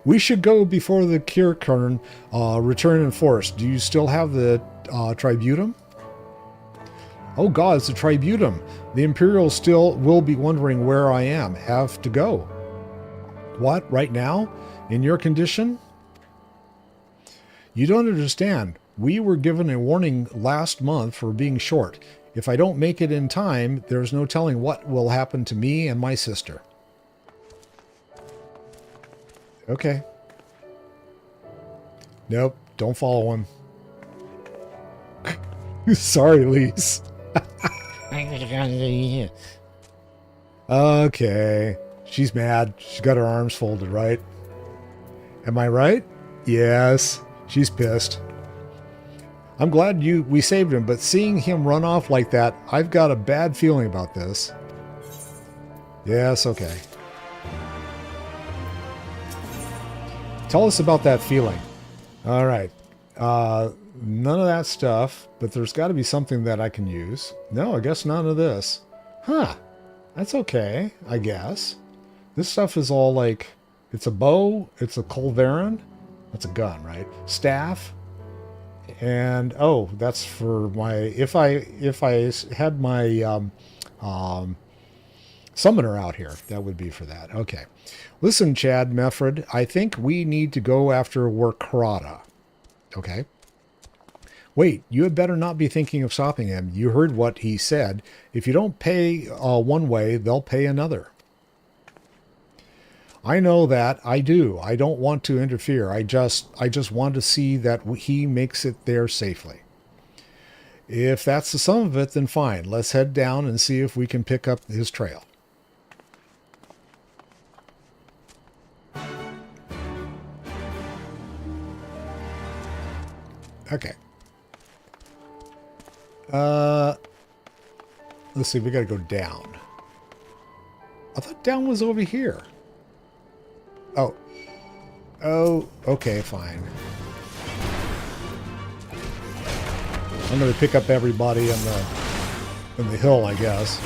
We should go before the Kirkern return in force. Do you still have the Tributum? Oh god, it's a Tributum. The Imperials still will be wondering where I am. Have to go. What, right now? In your condition? You don't understand. We were given a warning last month for being short. If I don't make it in time, there's no telling what will happen to me and my sister. Okay. Nope, don't follow him. Sorry, Lise. Okay. She's mad. She's got her arms folded, right? Am I right? Yes. She's pissed. I'm glad we saved him, but seeing him run off like that, I've got a bad feeling about this. Yes, okay. Tell us about that feeling. All right. None of that stuff, but there's got to be something that I can use. No, I guess none of this. Huh. That's okay, I guess. This stuff is all like, it's a bow, it's a culverin. That's a gun, right? Staff. And, oh, that's for my, if I had my summoner out here, that would be for that. Okay. Listen, Chad Meffred, I think we need to go after Warkrata. Okay. Wait, you had better not be thinking of stopping him. You heard what he said. If you don't pay one way, they'll pay another. I know that. I do. I don't want to interfere. I just want to see that he makes it there safely. If that's the sum of it, then fine. Let's head down and see if we can pick up his trail. Okay. Let's see. We got to go down. I thought down was over here. Oh. Oh, okay, fine. I'm going to pick up everybody in the hill, I guess.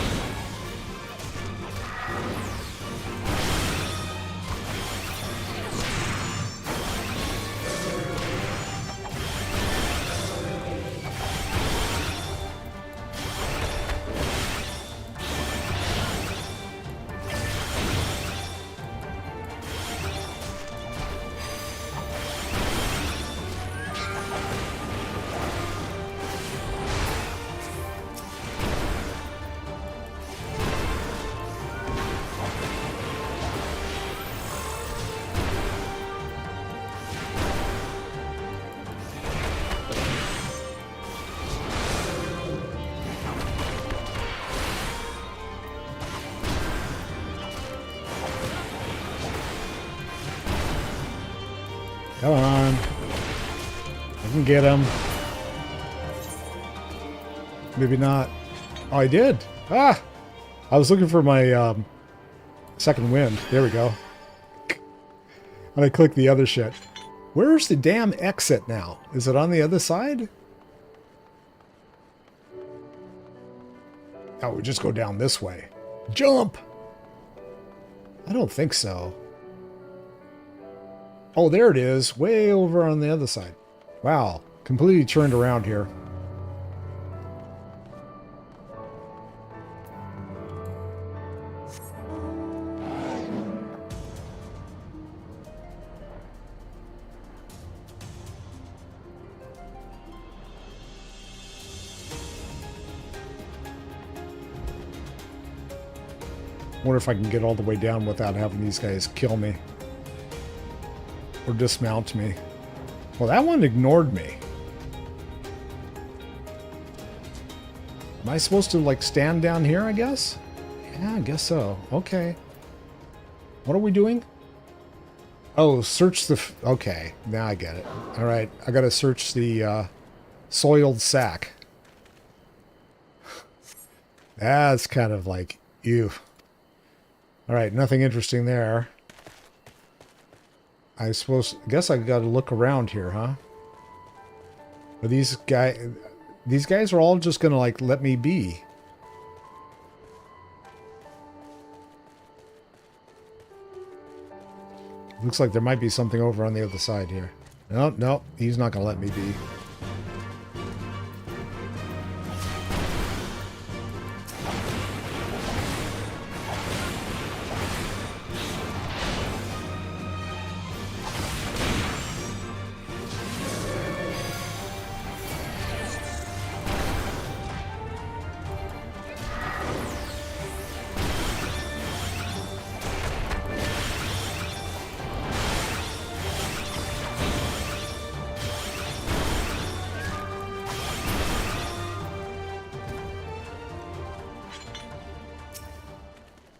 Come on. I can get him. Maybe not. Oh, I did. Ah! I was looking for my second wind. There we go. And I clicked the other shit. Where's the damn exit now? Is it on the other side? Oh, we just go down this way. Jump! I don't think so. Oh, there it is. Way over on the other side. Wow. Completely turned around here. Wonder if I can get all the way down without having these guys kill me. Or dismount me. Well, that one ignored me. Am I supposed to, like, stand down here, I guess? Yeah, I guess so. Okay. What are we doing? Oh, search the... Okay, now I get it. Alright, I gotta search the soiled sack. That's kind of like... Ew. Alright, nothing interesting there. I guess I gotta look around here, huh? Are these guys are all just gonna like let me be. Looks like there might be something over on the other side here. No, no, he's not gonna let me be.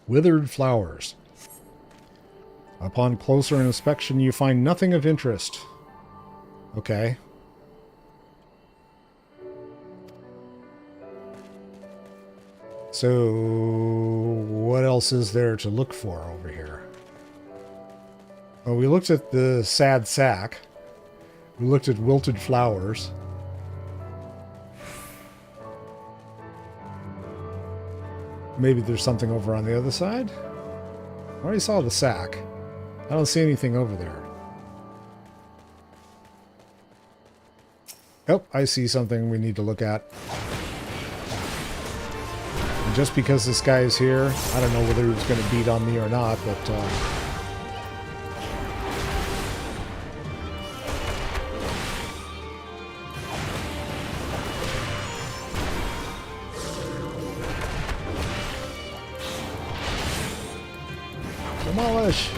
Withered flowers. Upon closer inspection, you find nothing of interest. Okay. So, what else is there to look for over here? Well, we looked at the sad sack. We looked at wilted flowers. Maybe there's something over on the other side? I already saw the sack. I don't see anything over there. Oh, I see something we need to look at. And just because this guy is here, I don't know whether he's going to beat on me or not, but... demolish!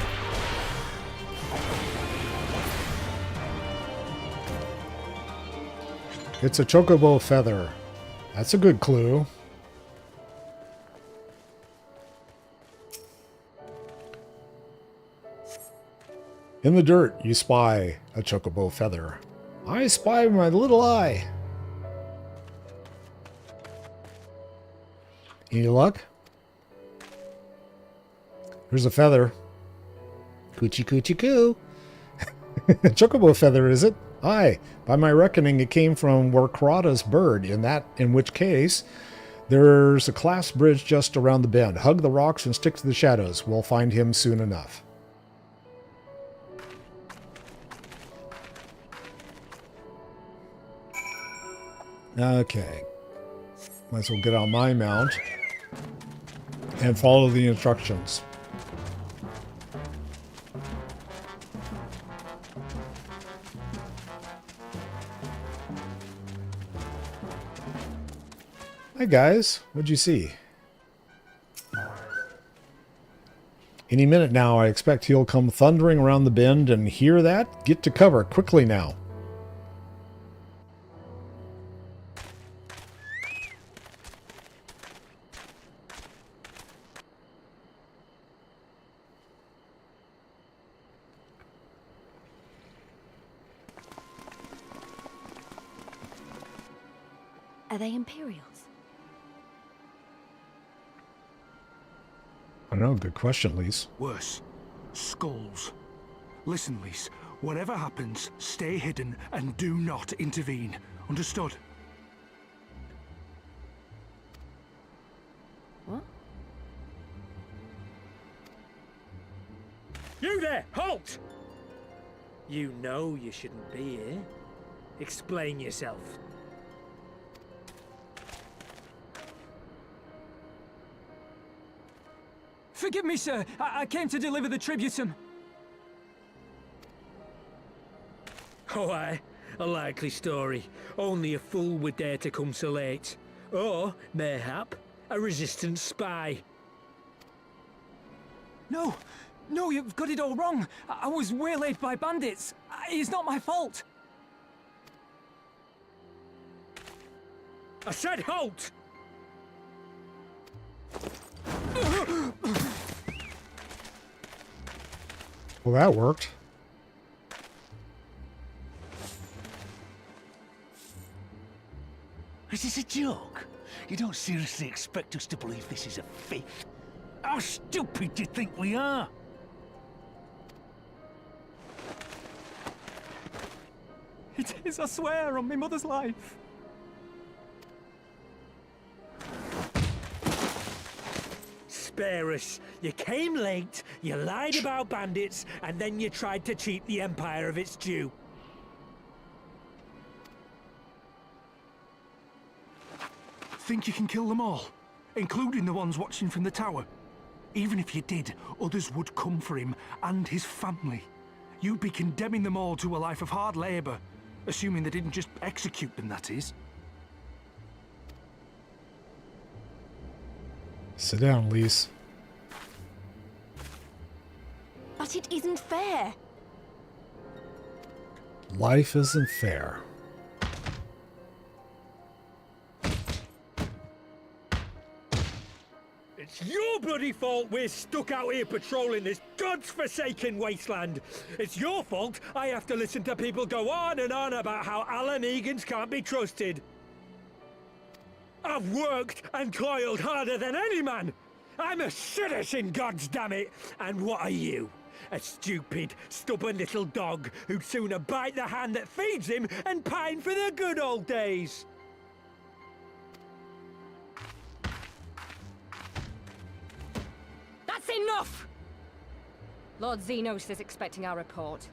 It's a chocobo feather. That's a good clue. In the dirt, you spy a chocobo feather. I spy my little eye. Any luck? Here's a feather. Coochie coochie coo. Chocobo feather, is it? Aye. By my reckoning, it came from Warkrada's bird. In which case, there's a class bridge just around the bend. Hug the rocks and stick to the shadows. We'll find him soon enough. Okay. Might as well get on my mount and follow the instructions. Hi guys, what'd you see? Any minute now, I expect he'll come thundering around the bend, and hear that? Get to cover quickly now. Are they Imperials? I don't know, good question, Lise. Worse. Skulls. Listen, Lise. Whatever happens, stay hidden and do not intervene. Understood? What? You there! Halt! You know you shouldn't be here. Explain yourself. Forgive me, sir. I came to deliver the tributum. Oh, aye. A likely story. Only a fool would dare to come so late. Or, mayhap, a resistance spy. No, no, you've got it all wrong. I was waylaid by bandits. It's not my fault. I said halt! Well, that worked. Is this a joke? You don't seriously expect us to believe this is a fake? How stupid do you think we are? It is, I swear, on my mother's life. Spare us. You came late, you lied about bandits, and then you tried to cheat the Empire of its due. Think you can kill them all? Including the ones watching from the tower? Even if you did, others would come for him and his family. You'd be condemning them all to a life of hard labor. Assuming they didn't just execute them, that is. Sit down, Lise. But it isn't fair. Life isn't fair. It's your bloody fault we're stuck out here patrolling this god's-forsaken wasteland. It's your fault I have to listen to people go on and on about how Alan Egan's can't be trusted. I've worked and toiled harder than any man. I'm a citizen, goddammit. And what are you? A stupid, stubborn little dog who'd sooner bite the hand that feeds him and pine for the good old days. That's enough! Lord Xenos is expecting our report.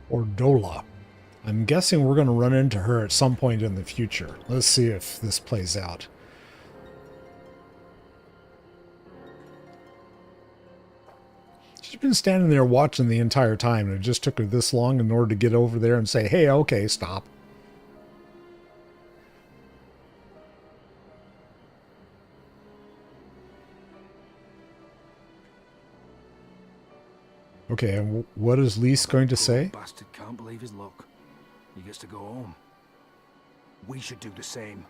Or Dola. I'm guessing we're going to run into her at some point in the future. Let's see if this plays out. She's been standing there watching the entire time, and it just took her this long in order to get over there and say, hey, okay, stop. Okay, and what is Lise going to say? Bastard can't believe his luck. He gets to go home. We should do the same.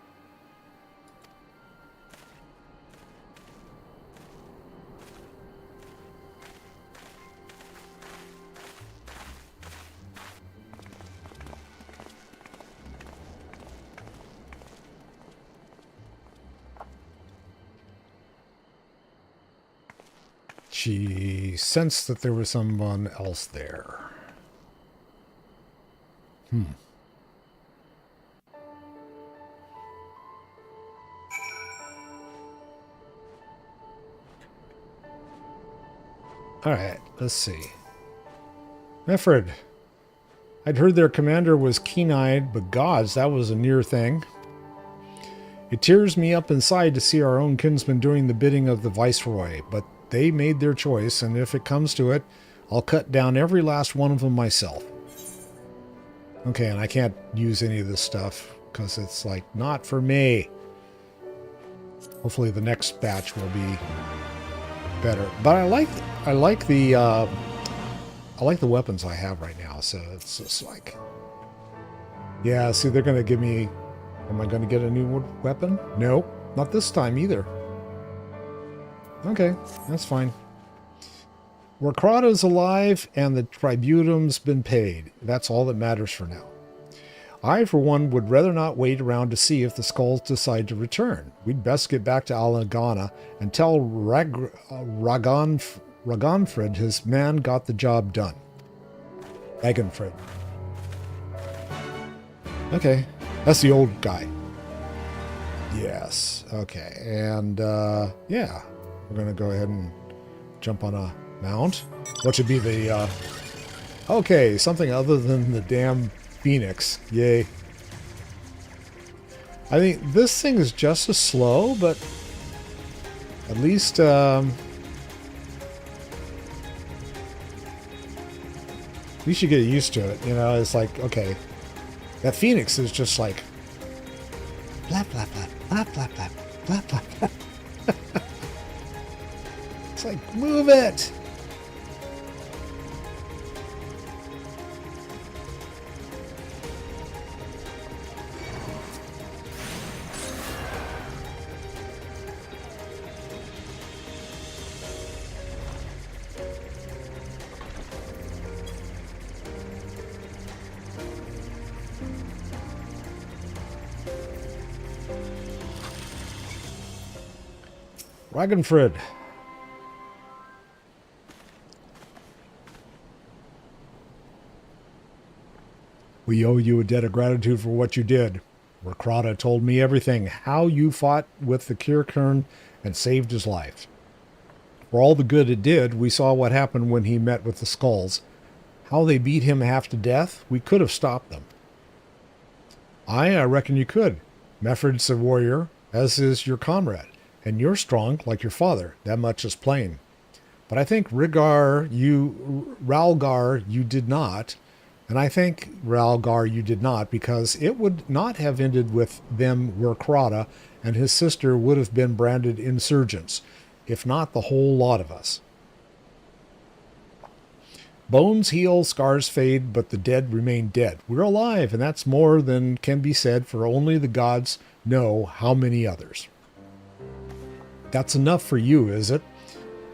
She sensed that there was someone else there. Alright, let's see. Meffred. I'd heard their commander was keen-eyed, but gods, that was a near thing. It tears me up inside to see our own kinsmen doing the bidding of the Viceroy, but they made their choice, and if it comes to it, I'll cut down every last one of them myself. Okay, and I can't use any of this stuff, because it's, like, not for me. Hopefully the next batch will be better. But I like the weapons I have right now, so it's just like... Yeah, see, they're going to give me... Am I going to get a new weapon? No, not this time either. Okay, that's fine. Warkrata's alive, and the tributum's been paid. That's all that matters for now. I, for one, would rather not wait around to see if the skulls decide to return. We'd best get back to Alagana and tell Raganfred his man got the job done. Raganfred. Okay, that's the old guy. Yes, okay, and yeah. We're going to go ahead and jump on a mount. What should be the, okay, something other than the damn Phoenix. Yay. I think this thing is just as slow, but at least, you should get used to it. You know, it's like, okay, that Phoenix is just like, blah, blah, blah, blah, blah, blah, blah, blah, blah. It's like, move it! Raganfred. We owe you a debt of gratitude for what you did. Rakrata told me everything, how you fought with the Kirkern and saved his life. For all the good it did, we saw what happened when he met with the Skulls. How they beat him half to death, we could have stopped them. I reckon you could. Meffred's a warrior, as is your comrade, and you're strong like your father, that much is plain. But I think Ralgar, you did not, and I think Ralgar you did not, because it would not have ended with them Rakrata, and his sister would have been branded insurgents, if not the whole lot of us. Bones heal, scars fade, but the dead remain dead. We're alive, and that's more than can be said, for only the gods know how many others. That's enough for you, is it?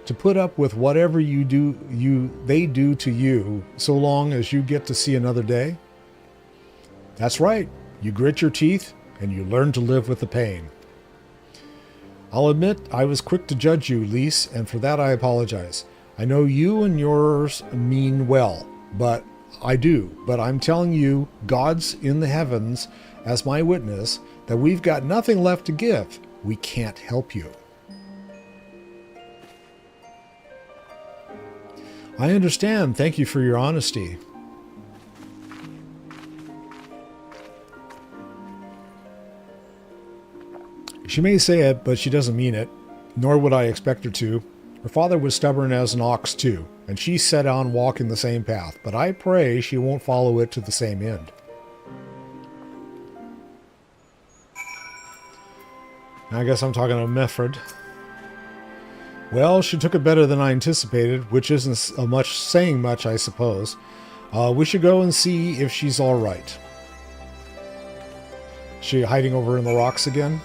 To put up with whatever they do to you, so long as you get to see another day? That's right. You grit your teeth, and you learn to live with the pain. I'll admit I was quick to judge you, Lise, and for that I apologize. I know you and yours mean well, but I'm telling you, God's in the heavens as my witness, that we've got nothing left to give. We can't help you. I understand. Thank you for your honesty. She may say it, but she doesn't mean it, nor would I expect her to. Her father was stubborn as an ox too, and she set on walking the same path, but I pray she won't follow it to the same end. I guess I'm talking to Meffred. Well, she took it better than I anticipated, which isn't saying much, I suppose. We should go and see if she's all right. Is she hiding over in the rocks again?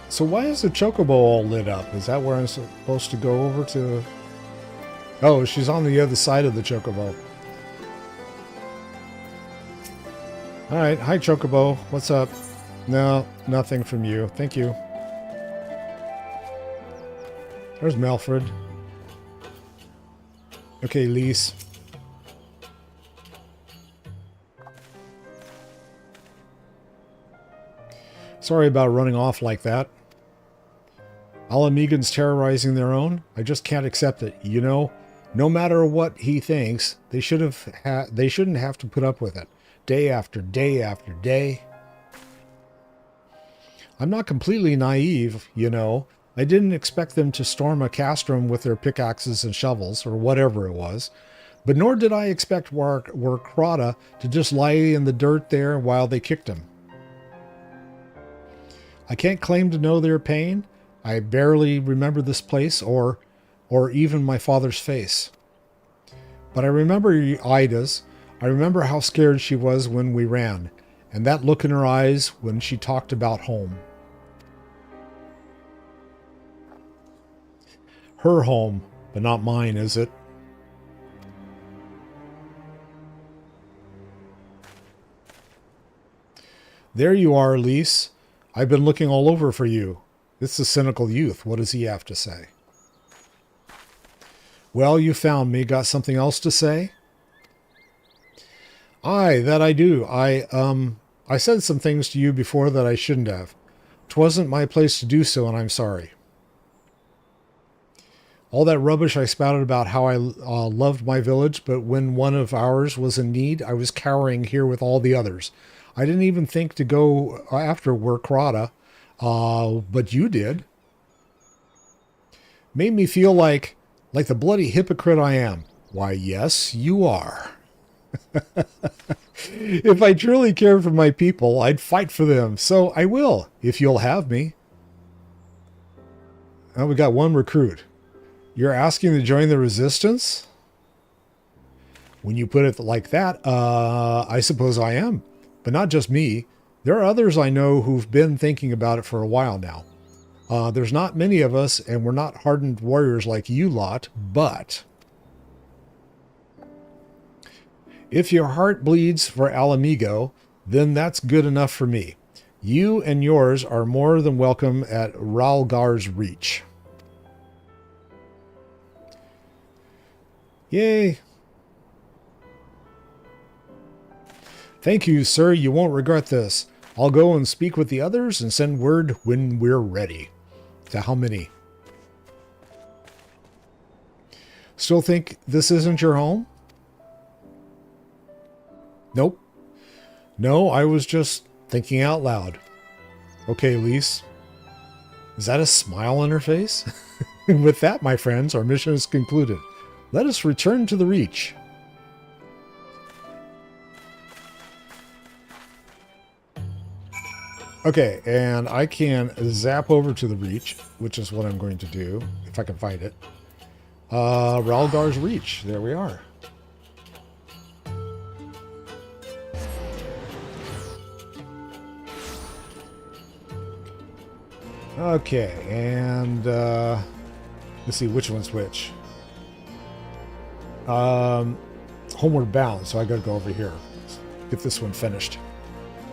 So why is the chocobo all lit up? Is that where I'm supposed to go over to? Oh, she's on the other side of the chocobo. Alright, hi chocobo. What's up? No, nothing from you. Thank you. There's Melfred. Okay, Lise. Sorry about running off like that. Alamegans terrorizing their own? I just can't accept it. You know, no matter what he thinks, they shouldn't have to put up with it. Day after day after day. I'm not completely naive, you know. I didn't expect them to storm a castrum with their pickaxes and shovels, or whatever it was. But nor did I expect Rakrata to just lie in the dirt there while they kicked him. I can't claim to know their pain. I barely remember this place or even my father's face. But I remember Ida's. I remember how scared she was when we ran, and that look in her eyes when she talked about home. Her home, but not mine, is it? There you are, Lise. I've been looking all over for you. It's the cynical youth. What does he have to say? Well, you found me. Got something else to say? Aye, that I do. I said some things to you before that I shouldn't have. 'Twasn't my place to do so, and I'm sorry. All that rubbish I spouted about how I loved my village, but when one of ours was in need, I was cowering here with all the others. I didn't even think to go after Rakrata, but you did. Made me feel like the bloody hypocrite I am. Why, yes, you are. If I truly cared for my people, I'd fight for them. So I will, if you'll have me. Oh, we got one recruit. You're asking to join the resistance? When you put it like that, I suppose I am. But not just me. There are others I know who've been thinking about it for a while now. There's not many of us, and we're not hardened warriors like you lot, but if your heart bleeds for Alamigo, then that's good enough for me. You and yours are more than welcome at Ralgar's reach. Yay! Thank you, sir. You won't regret this. I'll go and speak with the others and send word when we're ready. To how many? Still think this isn't your home? Nope. No, I was just thinking out loud. Okay, Lise. Is that a smile on her face? With that, my friends, our mission is concluded. Let us return to the Reach. Okay, and I can zap over to the Reach, which is what I'm going to do, if I can find it. Ralgar's Reach. There we are. Okay, and let's see which one's which. Homeward Bound, so I gotta go over here. Get this one finished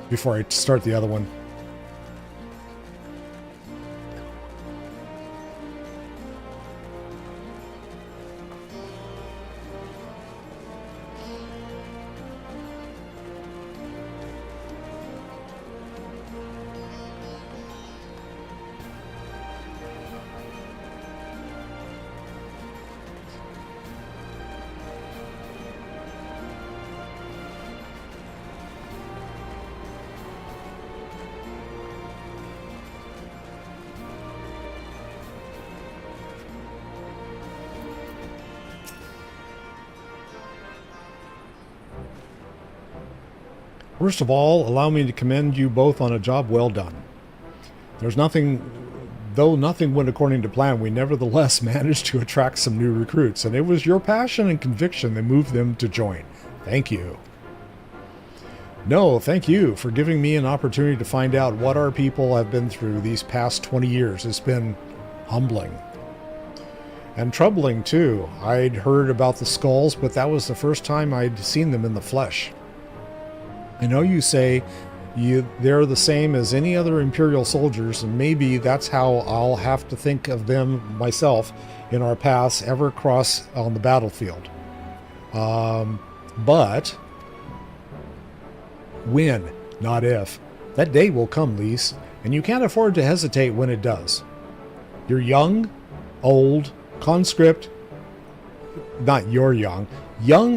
before I start the other one. First of all, allow me to commend you both on a job well done. Though nothing went according to plan, we nevertheless managed to attract some new recruits, and it was your passion and conviction that moved them to join. Thank you. No, thank you for giving me an opportunity to find out what our people have been through these past 20 years. It's been humbling. And troubling, too. I'd heard about the skulls, but that was the first time I'd seen them in the flesh. I know you say they're the same as any other Imperial soldiers, and maybe that's how I'll have to think of them myself in our paths ever cross on the battlefield. But when, not if. That day will come, Lise, and you can't afford to hesitate when it does. You're young, old, conscript, not you're young,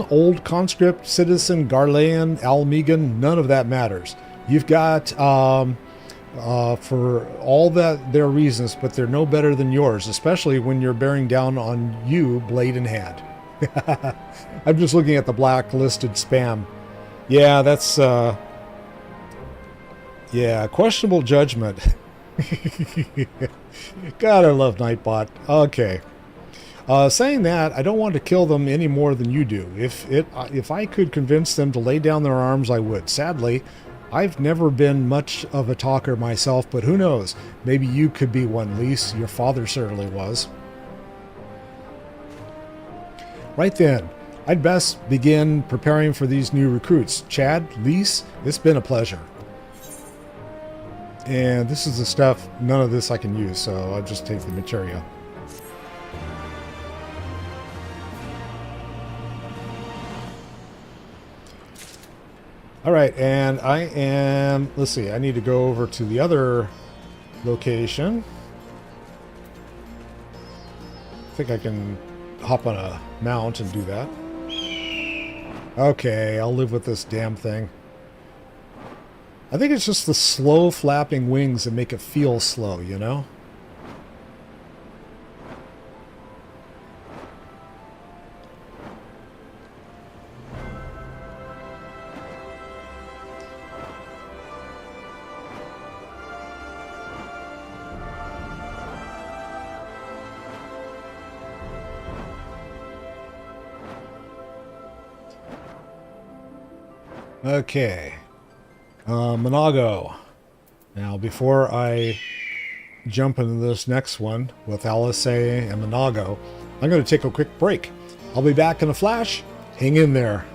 old conscript, citizen, Garlean, Almegan, none of that matters. You've got, for all that their reasons, but they're no better than yours, especially when you're bearing down on you, blade in hand. I'm just looking at the blacklisted spam. Yeah, that's, yeah, questionable judgment. God, I love Nightbot. Okay. Saying that, I don't want to kill them any more than you do. If I could convince them to lay down their arms, I would. Sadly, I've never been much of a talker myself, but who knows? Maybe you could be one, Lise. Your father certainly was. Right then, I'd best begin preparing for these new recruits. Chad, Lise, it's been a pleasure. And this is the stuff, none of this I can use, so I'll just take the material. All right, and I am, let's see, I need to go over to the other location. I think I can hop on a mount and do that. Okay, I'll live with this damn thing. I think it's just the slow flapping wings that make it feel slow, you know? Okay. Monago. Now, before I jump into this next one with Alice and Monago, I'm going to take a quick break. I'll be back in a flash. Hang in there.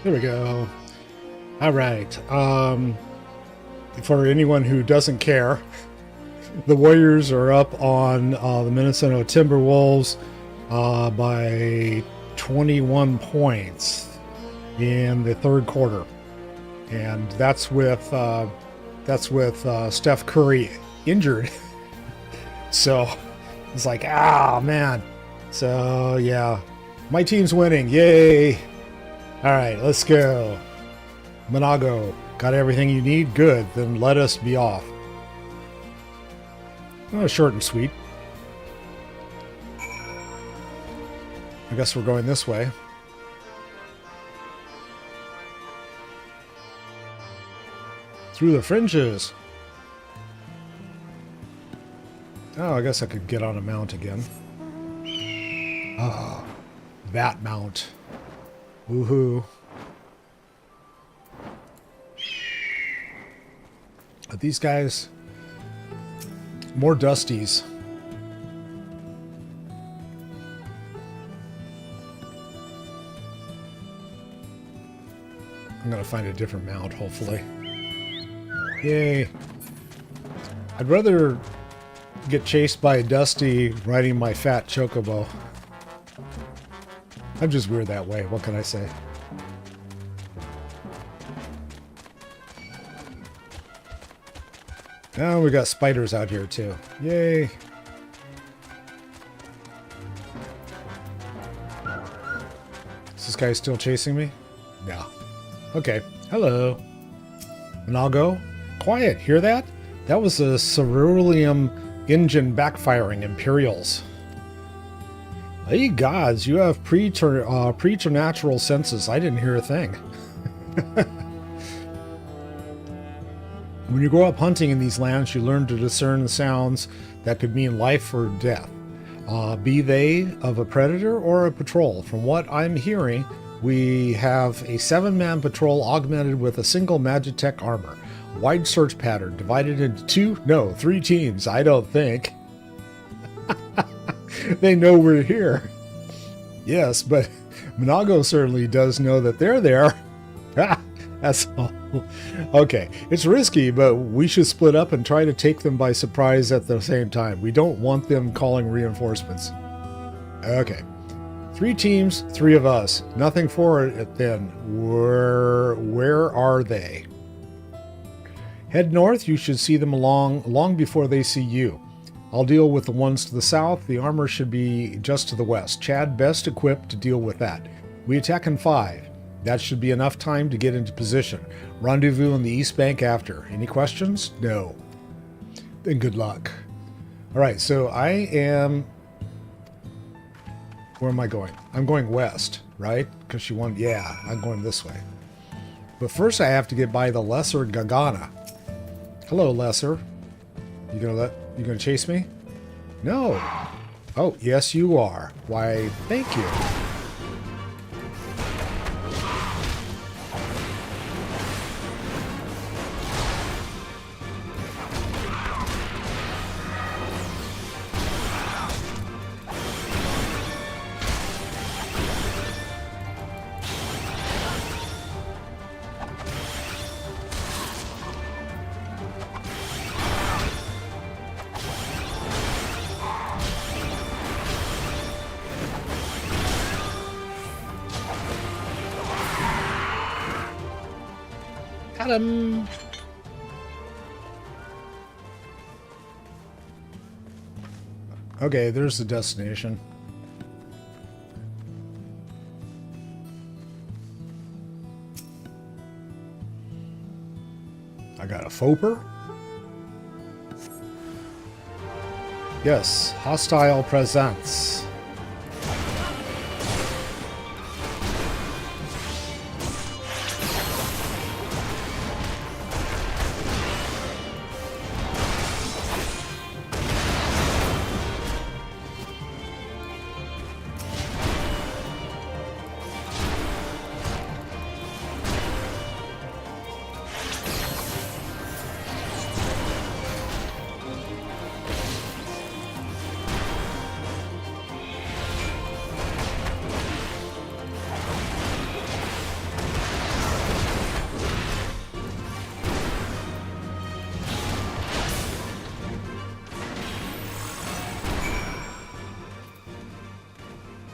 There we go. All right. For anyone who doesn't care, the Warriors are up on the Minnesota Timberwolves by 21 points in the third quarter, and that's with Steph Curry injured. So it's like, man. So yeah, my team's winning. Yay! All right, let's go. Monago, got everything you need? Good. Then let us be off. Oh, short and sweet. I guess we're going this way. Through the fringes. Oh, I guess I could get on a mount again. Oh, that mount. Woohoo. But these guys, more dusties. I'm gonna find a different mount, hopefully. Yay. I'd rather get chased by a dusty riding my fat chocobo. I'm just weird that way. What can I say? Oh, we got spiders out here too. Yay. Is this guy still chasing me? No. Okay. Hello. And I'll go. Quiet. Hear that? That was a ceruleum engine backfiring Imperials. Hey gods, you have preternatural senses. I didn't hear a thing. When you grow up hunting in these lands, you learn to discern sounds that could mean life or death, be they of a predator or a patrol. From what I'm hearing, we have a 7-man patrol augmented with a single Magitech armor. Wide search pattern, divided into 3 teams, I don't think. They know we're here. Yes, but Monago certainly does know that they're there. That's all. Okay, it's risky, but we should split up and try to take them by surprise at the same time. We don't want them calling reinforcements. Okay. 3 teams, 3 of us. Nothing for it then. Where are they? Head north, you should see them long before they see you. I'll deal with the ones to the south. The armor should be just to the west. Chad best equipped to deal with that. We attack in 5. That should be enough time to get into position. Rendezvous on the east bank after. Any questions? No. Then good luck. All right, so I am... Where am I going? I'm going west, right? Because she won... Yeah, I'm going this way. But first I have to get by the Lesser Gagana. Hello, Lesser. You gonna chase me? No. Oh, yes you are. Why, thank you. Got him. Okay, there's the destination. I got a Foper. Yes, hostile presence.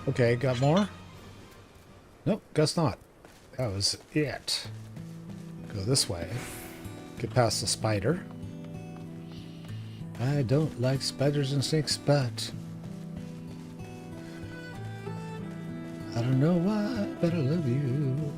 Okay, got more? Nope, guess not. That was it. Go this way. Get past the spider. I don't like spiders and snakes, but I don't know why, but I love you.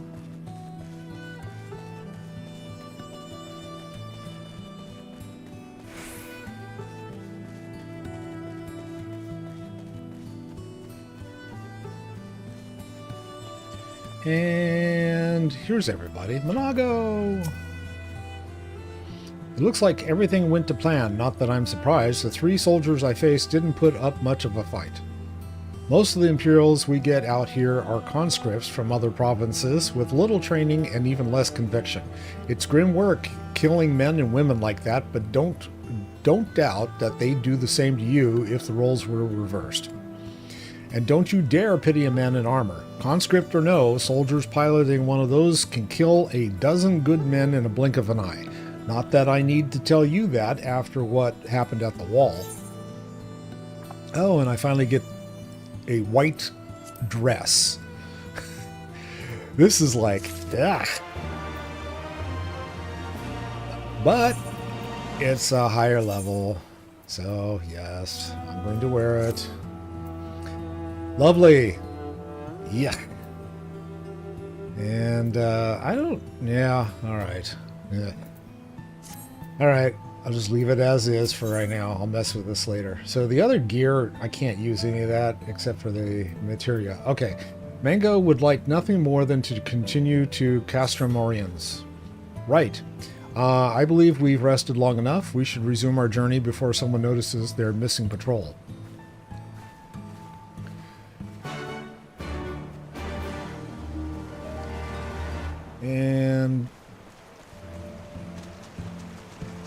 And here's everybody. Monago! It looks like everything went to plan, not that I'm surprised. The 3 soldiers I faced didn't put up much of a fight. Most of the Imperials we get out here are conscripts from other provinces with little training and even less conviction. It's grim work killing men and women like that, but don't doubt that they'd do the same to you if the roles were reversed. And don't you dare pity a man in armor. Conscript or no, soldiers piloting one of those can kill a dozen good men in a blink of an eye. Not that I need to tell you that after what happened at the wall. Oh, and I finally get a white dress. This is like, ugh. But it's a higher level, so yes, I'm going to wear it. Lovely. Yeah. And I don't, yeah, all right. Yeah. All right, I'll just leave it as is for right now. I'll mess with this later. So the other gear, I can't use any of that except for the materia. Okay, Mango would like nothing more than to continue to Castrum Oriens. Right. I believe we've rested long enough. We should resume our journey before someone notices their missing patrol. And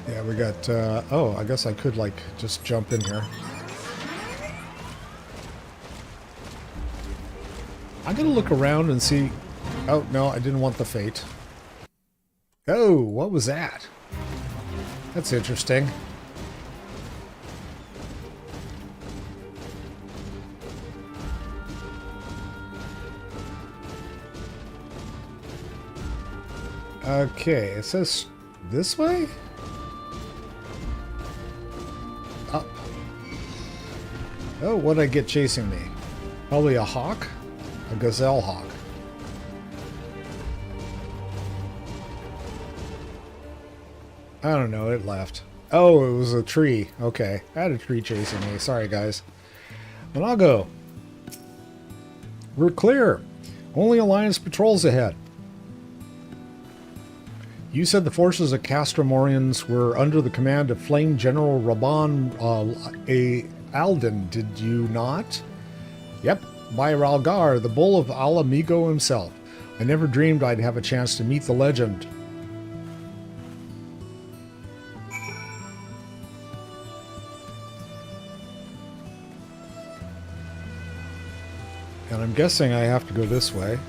yeah, we got, oh, I guess I could, like, just jump in here. I'm gonna look around and see... Oh, no, I didn't want the fate. Oh, what was that? That's interesting. Okay, it says this way? Up. Oh, what'd I get chasing me? Probably a hawk? A gazelle hawk. I don't know, it left. Oh, it was a tree. Okay, I had a tree chasing me. Sorry, guys. Monago. We're clear. Only Alliance patrols ahead. You said the forces of Castromorians were under the command of Flame General Raban Alden, did you not? Yep, by Ralgar, the bull of Alamigo himself. I never dreamed I'd have a chance to meet the legend. And I'm guessing I have to go this way.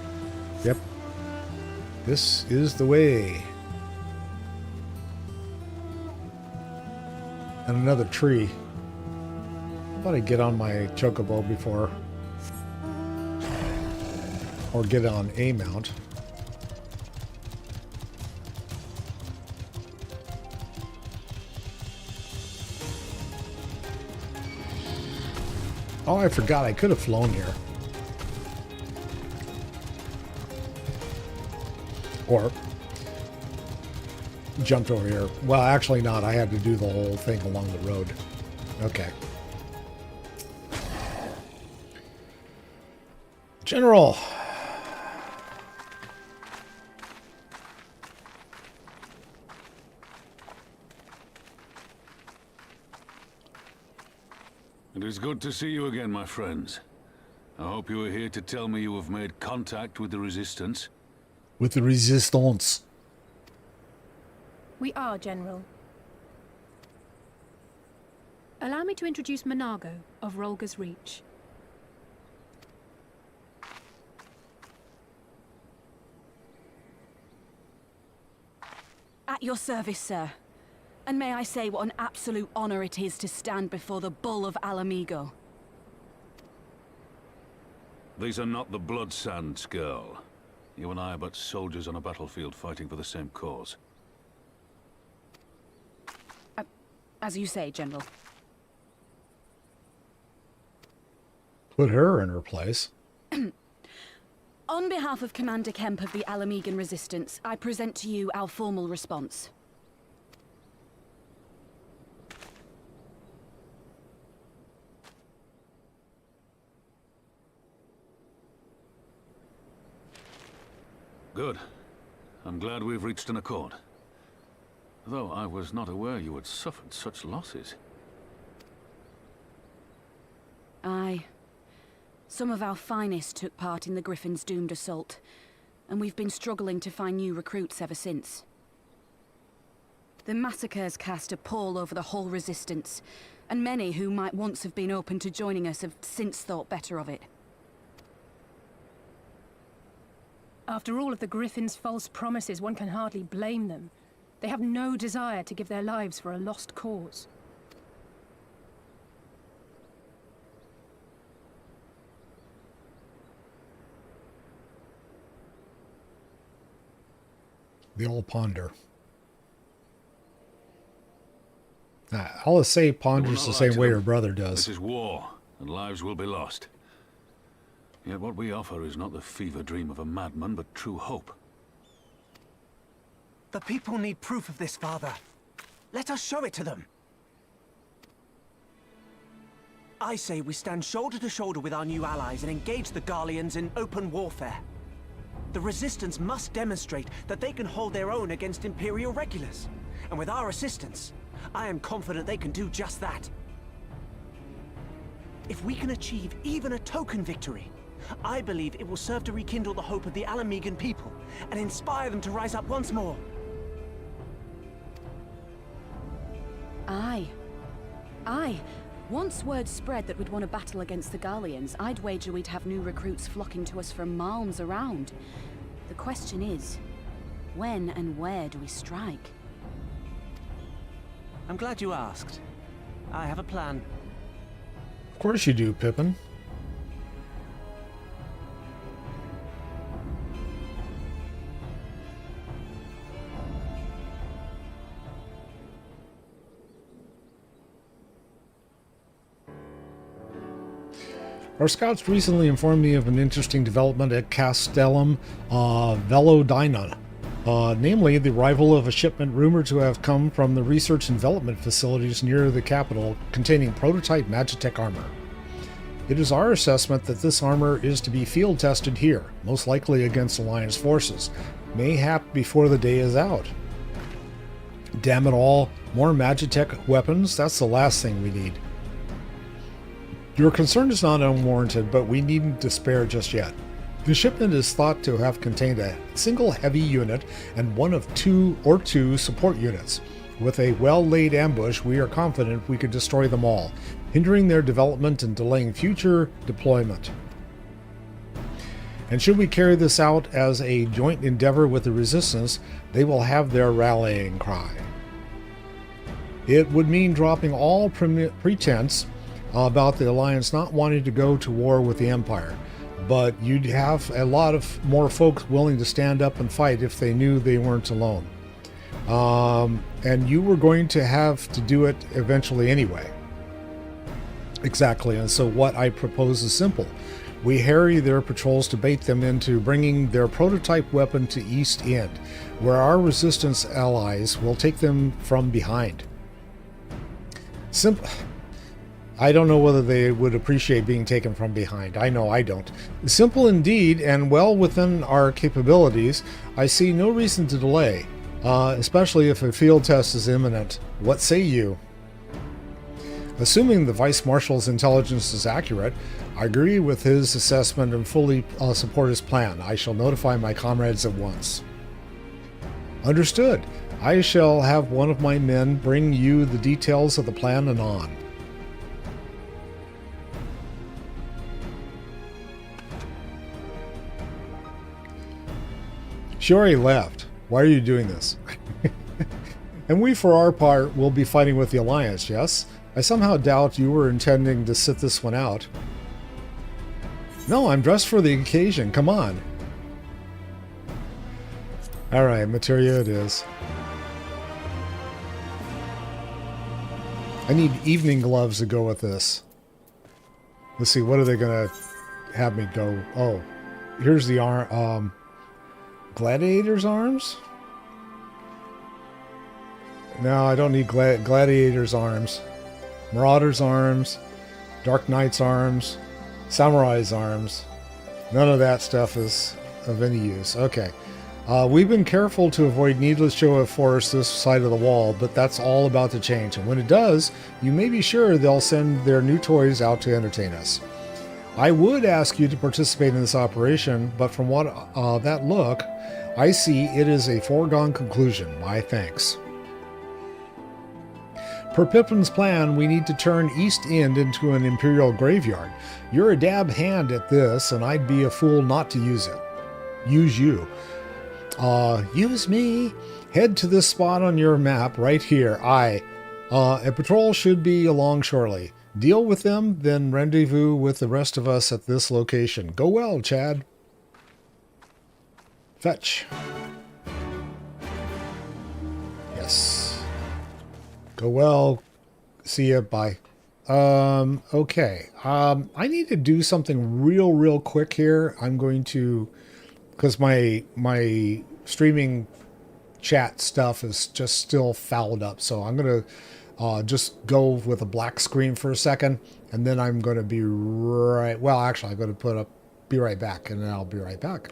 Yep. This is the way. And another tree. I thought I'd get on my chocobo before. Or get on a mount. Oh, I forgot I could have flown here. Or jumped over here. Well, actually not. I had to do the whole thing along the road. Okay. General. It is good to see you again, my friends. I hope you are here to tell me you have made contact with the Resistance. With the Resistance. We are, General. Allow me to introduce Monago of Rolga's Reach. At your service, sir. And may I say what an absolute honor it is to stand before the Bull of Alamigo. These are not the blood sands, girl. You and I are but soldiers on a battlefield fighting for the same cause. As you say, General. Put her in her place. On behalf of Commander Kemp of the Alamegan Resistance, I present to you our formal response. Good. I'm glad we've reached an accord. Though I was not aware you had suffered such losses. Aye. Some of our finest took part in the Griffin's doomed assault, and we've been struggling to find new recruits ever since. The massacres cast a pall over the whole Resistance, and many who might once have been open to joining us have since thought better of it. After all of the Griffin's false promises, one can hardly blame them. They have no desire to give their lives for a lost cause. The old ponder. I'll say ponders the same way her brother does. This is war, and lives will be lost. Yet what we offer is not the fever dream of a madman, but true hope. The people need proof of this, Father. Let us show it to them. I say we stand shoulder to shoulder with our new allies and engage the Garleans in open warfare. The Resistance must demonstrate that they can hold their own against Imperial regulars. And with our assistance, I am confident they can do just that. If we can achieve even a token victory, I believe it will serve to rekindle the hope of the Alamegan people and inspire them to rise up once more. Aye. Aye. Once word spread that we'd won a battle against the Garleans, I'd wager we'd have new recruits flocking to us from malms around. The question is, when and where do we strike? I'm glad you asked. I have a plan. Of course you do, Pippin. Our scouts recently informed me of an interesting development at Castellum Velodina, namely the arrival of a shipment rumored to have come from the research and development facilities near the capital containing prototype Magitech armor. It is our assessment that this armor is to be field tested here, most likely against Alliance forces, mayhap before the day is out. Damn it all, more Magitech weapons? That's the last thing we need. Your concern is not unwarranted, but we needn't despair just yet. The shipment is thought to have contained a single heavy unit and one of two support units. With a well-laid ambush, we are confident we could destroy them all, hindering their development and delaying future deployment. And should we carry this out as a joint endeavor with the Resistance, they will have their rallying cry. It would mean dropping all pretense about the Alliance not wanting to go to war with the Empire, but you'd have a lot of more folks willing to stand up and fight if they knew they weren't alone. And you were going to have to do it eventually anyway. Exactly, and so what I propose is simple. We harry their patrols to bait them into bringing their prototype weapon to East End, where our Resistance allies will take them from behind. I don't know whether they would appreciate being taken from behind. I know I don't. Simple indeed, and well within our capabilities. I see no reason to delay, especially if a field test is imminent. What say you? Assuming the Vice Marshal's intelligence is accurate, I agree with his assessment and fully support his plan. I shall notify my comrades at once. Understood. I shall have one of my men bring you the details of the plan anon. She already left. Why are you doing this? And we, for our part, will be fighting with the Alliance, yes? I somehow doubt you were intending to sit this one out. No, I'm dressed for the occasion. Come on. Alright, materia it is. I need evening gloves to go with this. Let's see, what are they gonna have me go? Oh, here's the arm. Gladiator's arms? No, I don't need gladiator's arms. Marauder's arms. Dark Knight's arms. Samurai's arms. None of that stuff is of any use. Okay. We've been careful to avoid needless show of force this side of the wall, but that's all about to change. And when it does, you may be sure they'll send their new toys out to entertain us. I would ask you to participate in this operation, but from what that look, I see it is a foregone conclusion. My thanks. Per Pippin's plan, we need to turn East End into an Imperial graveyard. You're a dab hand at this, and I'd be a fool not to use it. Use you. Use me. Head to this spot on your map right here. A patrol should be along shortly. Deal with them, then rendezvous with the rest of us at this location. Go well, Chad. Fetch. Yes. Go well. See ya. Bye. Okay. I need to do something real quick here. I'm going to, because my streaming chat stuff is just still fouled up. So I'm going to just go with a black screen for a second, and then I'm going to be right, well, actually, I'm going to be right back, and then I'll be right back.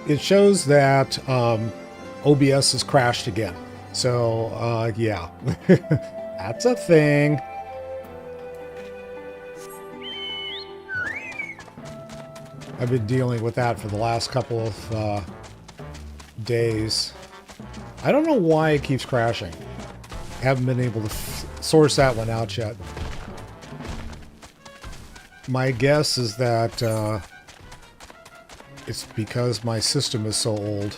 It shows that OBS has crashed again. So, yeah. That's a thing. I've been dealing with that for the last couple of days. I don't know why it keeps crashing. Haven't been able to source that one out yet. My guess is that it's because my system is so old.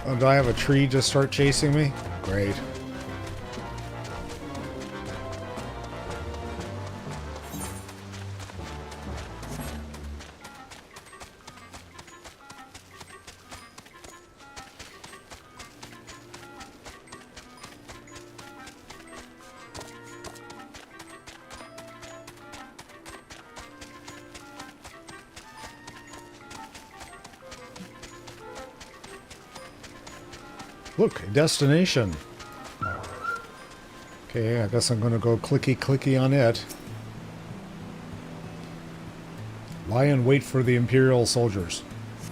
Oh, do I have a tree just start chasing me? Great. Look, destination. Okay, I guess I'm going to go clicky on it. Lie and wait for the Imperial soldiers.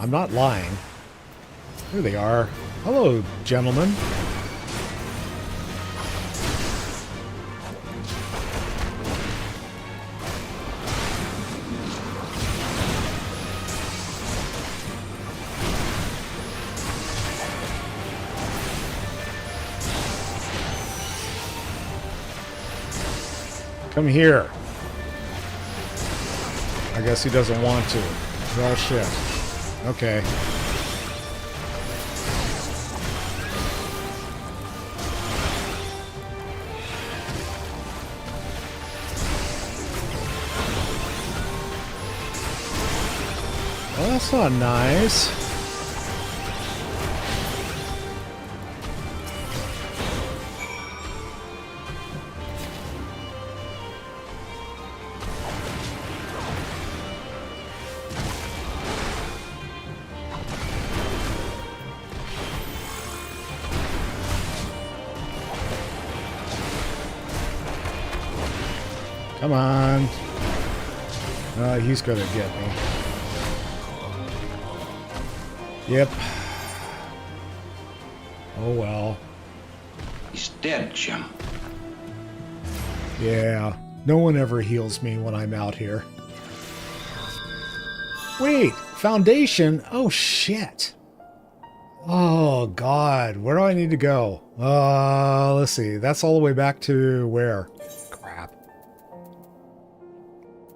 I'm not lying. Here they are. Hello, gentlemen. Come here. I guess he doesn't want to. Well, shit. Okay. Well, that's not nice. Come on. He's gonna get me. Yep. Oh well. He's dead, Jim. Yeah. No one ever heals me when I'm out here. Wait! Foundation? Oh shit! Oh god, where do I need to go? Let's see. That's all the way back to where? Crap.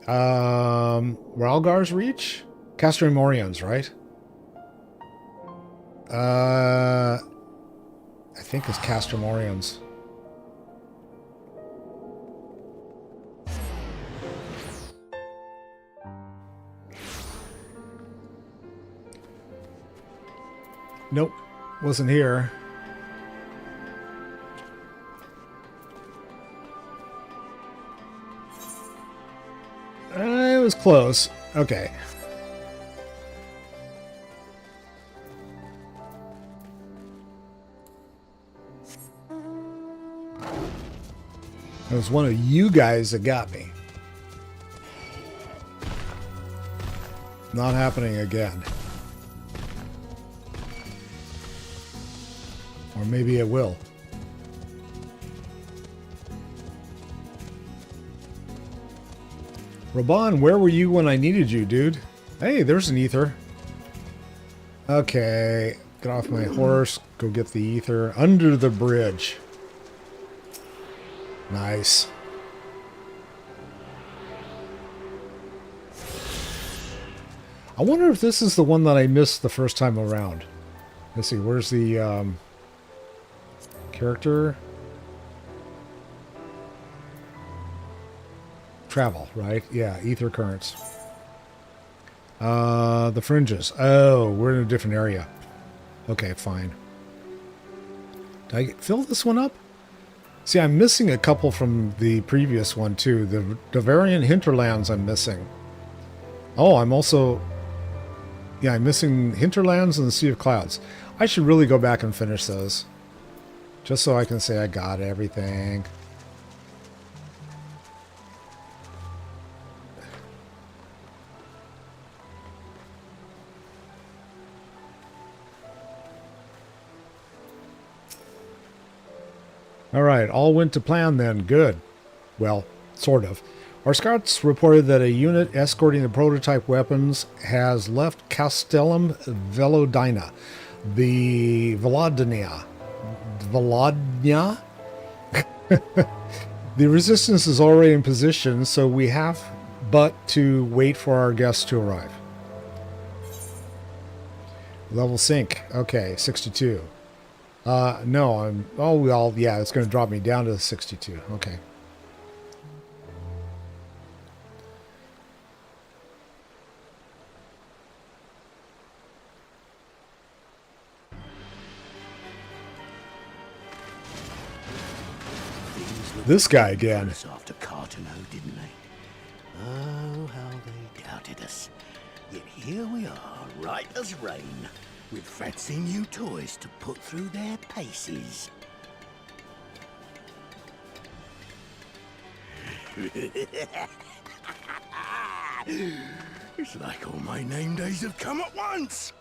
Ralgar's Reach? Castro Morions, right? I think it's Castro Morions. Nope, wasn't here. It was close. Okay. It was one of you guys that got me. Not happening again. Or maybe it will. Raban, where were you when I needed you, dude? Hey, there's an ether. Okay, get off my horse. Go get the ether. Under the bridge. Nice. I wonder if this is the one that I missed the first time around. Let's see, where's the character? Travel, right? Yeah, ether currents. The fringes. Oh, we're in a different area. Okay, fine. Did I fill this one up? See, I'm missing a couple from the previous one, too. The Bavarian hinterlands I'm missing. Oh, I'm also... Yeah, I'm missing hinterlands and the Sea of Clouds. I should really go back and finish those. Just so I can say I got everything. Alright, all went to plan then. Good. Well, sort of. Our scouts reported that a unit escorting the prototype weapons has left Castellum Velodina, the Volodnia. The resistance is already in position, so we have but to wait for our guests to arrive. Level sync. Okay, 62. No, I'm... Oh, well, yeah, it's going to drop me down to 62. Okay. This guy again. After Cartano, didn't they? Oh, how they doubted us. Yet here we are, right as rain, with fancy new toys to put through their paces. It's like all my name days have come at once.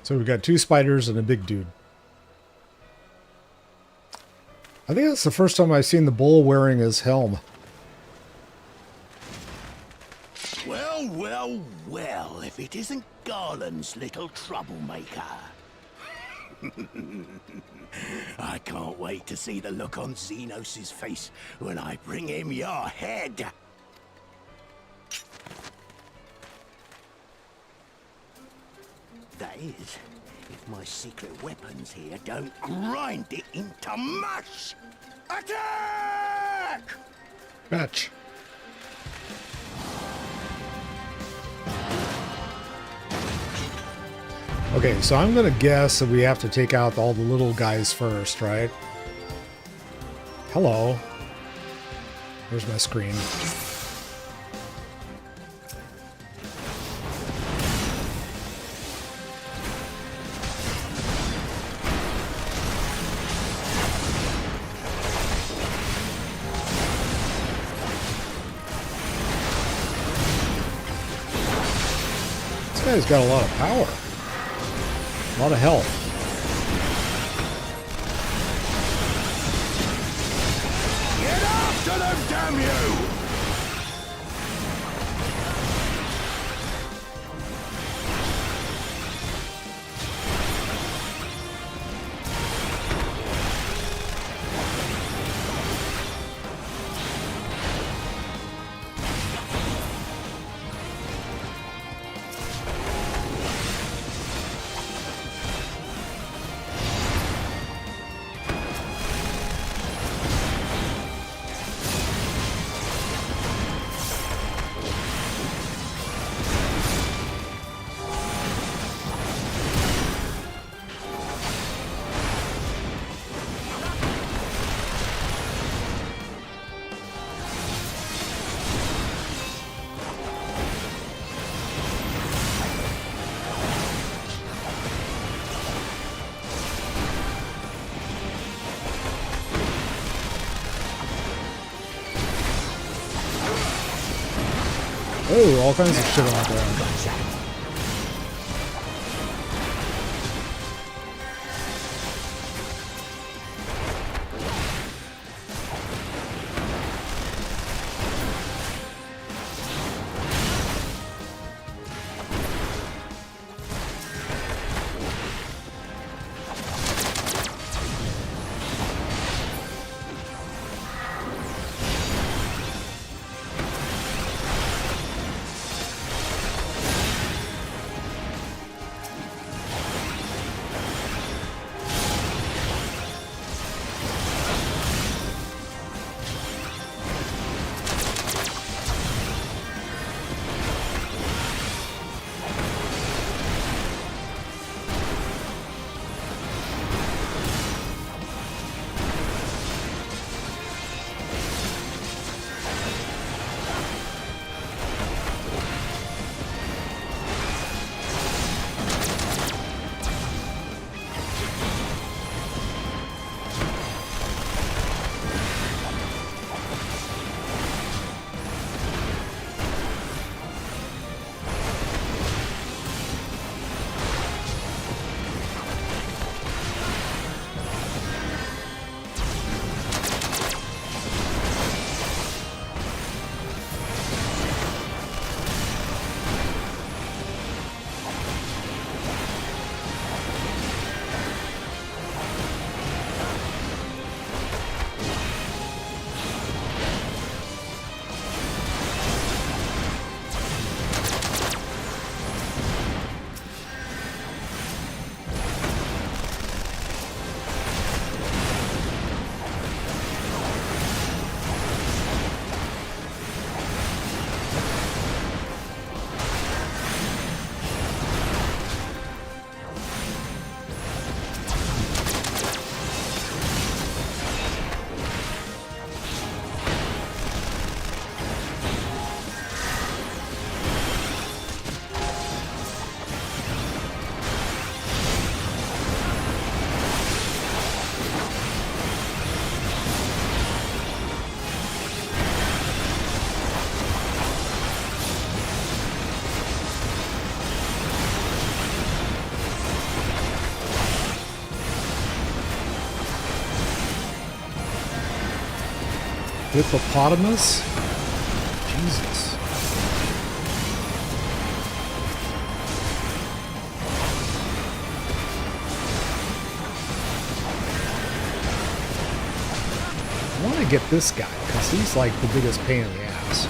So we've got two spiders and a big dude. I think that's the first time I've seen the bull wearing his helm. Well, well, well, if it isn't Garland's little troublemaker. I can't wait to see the look on Xenos' face when I bring him your head. That is, if my secret weapons here don't grind it into mush! Attack! Fetch. Okay, so I'm going to guess that we have to take out all the little guys first, right? Hello. There's my screen. guy's got a lot of power. A lot of health. Get after them, damn you! Oh, all kinds of shit on the ground. Hippopotamus? Jesus. I want to get this guy, because he's like the biggest pain in the ass.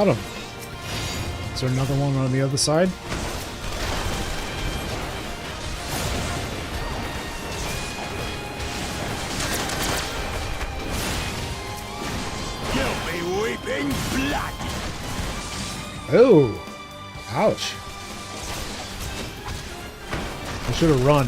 Got him. Is there another one on the other side? You'll be weeping blood. Oh! Ouch. I should have run.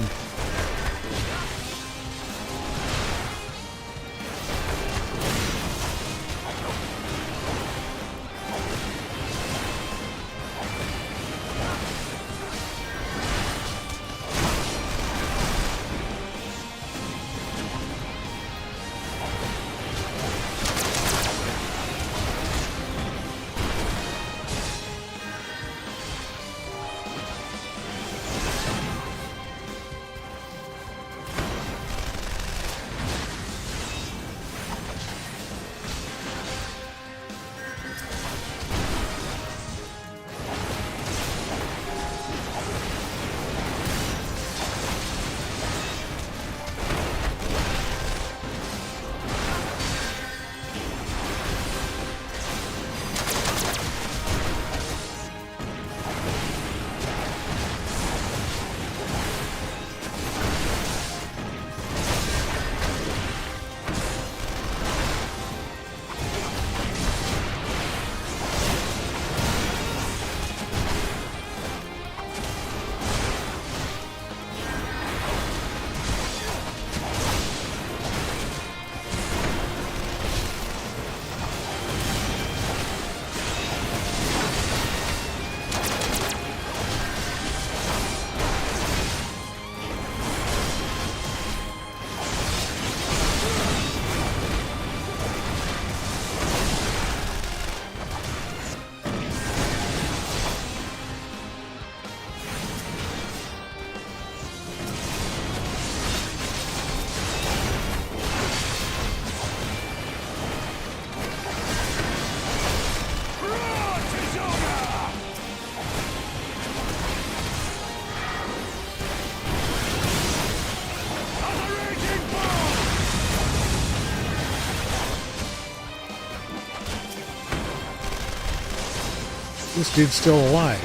This dude's still alive.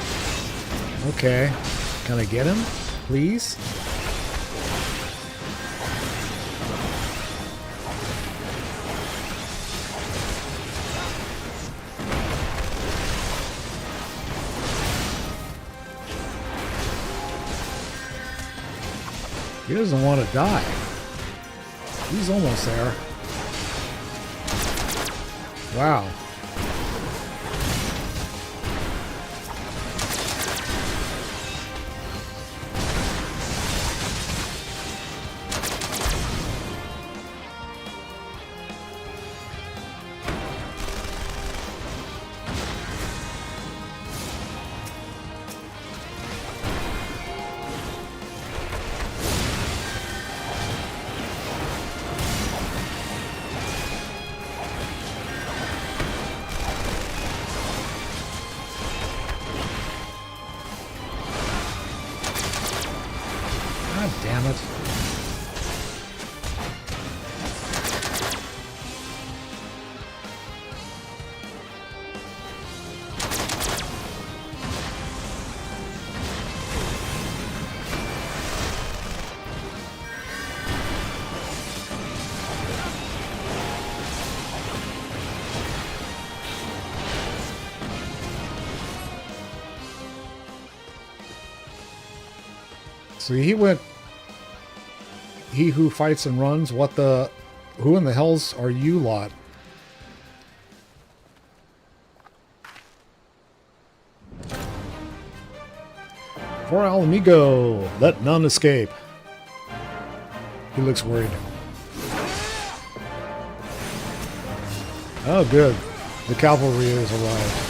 Okay. Can I get him, please? He doesn't want to die. He's almost there. Wow. God damn it. So he went, he who fights and runs, what the, who in the hells are you lot? For al amigo, let none escape. He looks worried. Oh good, the cavalry has arrived.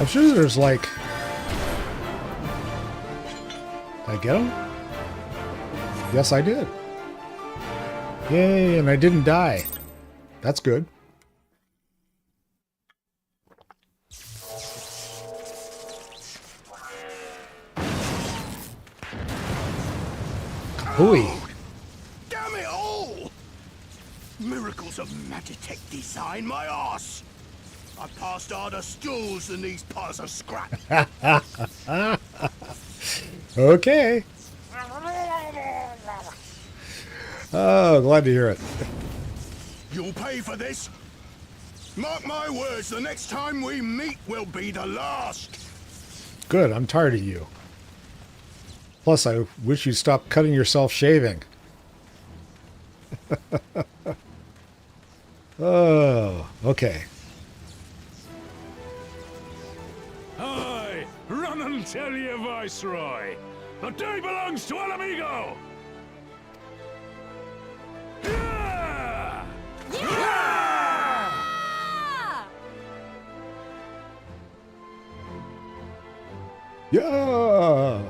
I'm sure there's like... Did I get him? Yes, I did. Yay, and I didn't die. That's good. Hooey. Damn it all! Miracles of Magitech design, my arse! I passed harder stools than these piles of scrap. Okay. Oh, glad to hear it. You'll pay for this. Mark my words, the next time we meet will be the last. Good, I'm tired of you. Plus, I wish you'd stop cutting yourself shaving. Oh, okay. Aye, run and tell your viceroy. The day belongs to Al Amigo. Yeah! Yeah! Yeah!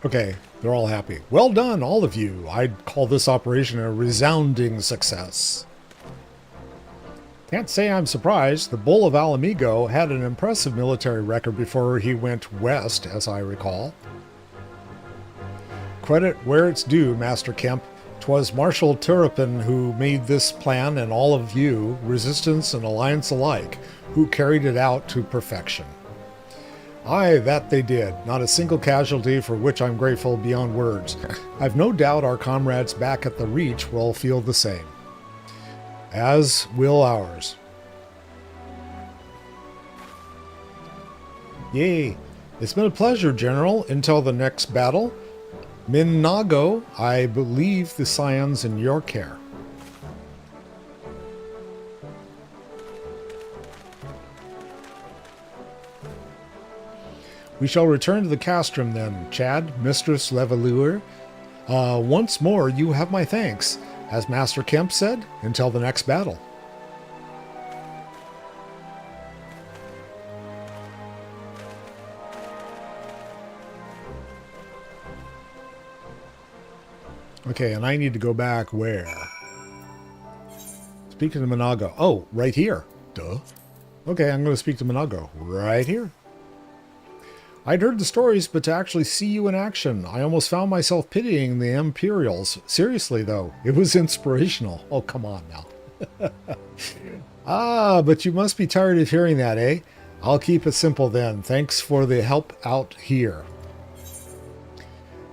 Okay, they're all happy. Well done, all of you. I'd call this operation a resounding success. Can't say I'm surprised. The Bull of Alamigo had an impressive military record before he went west, as I recall. Credit where it's due, Master Kemp. 'Twas Marshal Turpin who made this plan, and all of you, Resistance and Alliance alike, who carried it out to perfection. Aye, that they did. Not a single casualty, for which I'm grateful beyond words. I've no doubt our comrades back at the Reach will feel the same. As will ours. Yay. It's been a pleasure, General, until the next battle. Minago, I believe the Scion's in your care. We shall return to the castrum then, Chad, Mistress Levalure. Once more, you have my thanks. As Master Kemp said, until the next battle. Okay, and I need to go back where? Speaking to Minago. Oh, right here. Duh. Okay, I'm going to speak to Minago. Right here. I'd heard the stories, but to actually see you in action, I almost found myself pitying the Imperials. Seriously, though, it was inspirational. Oh, come on now. Ah, but you must be tired of hearing that, eh? I'll keep it simple then. Thanks for the help out here.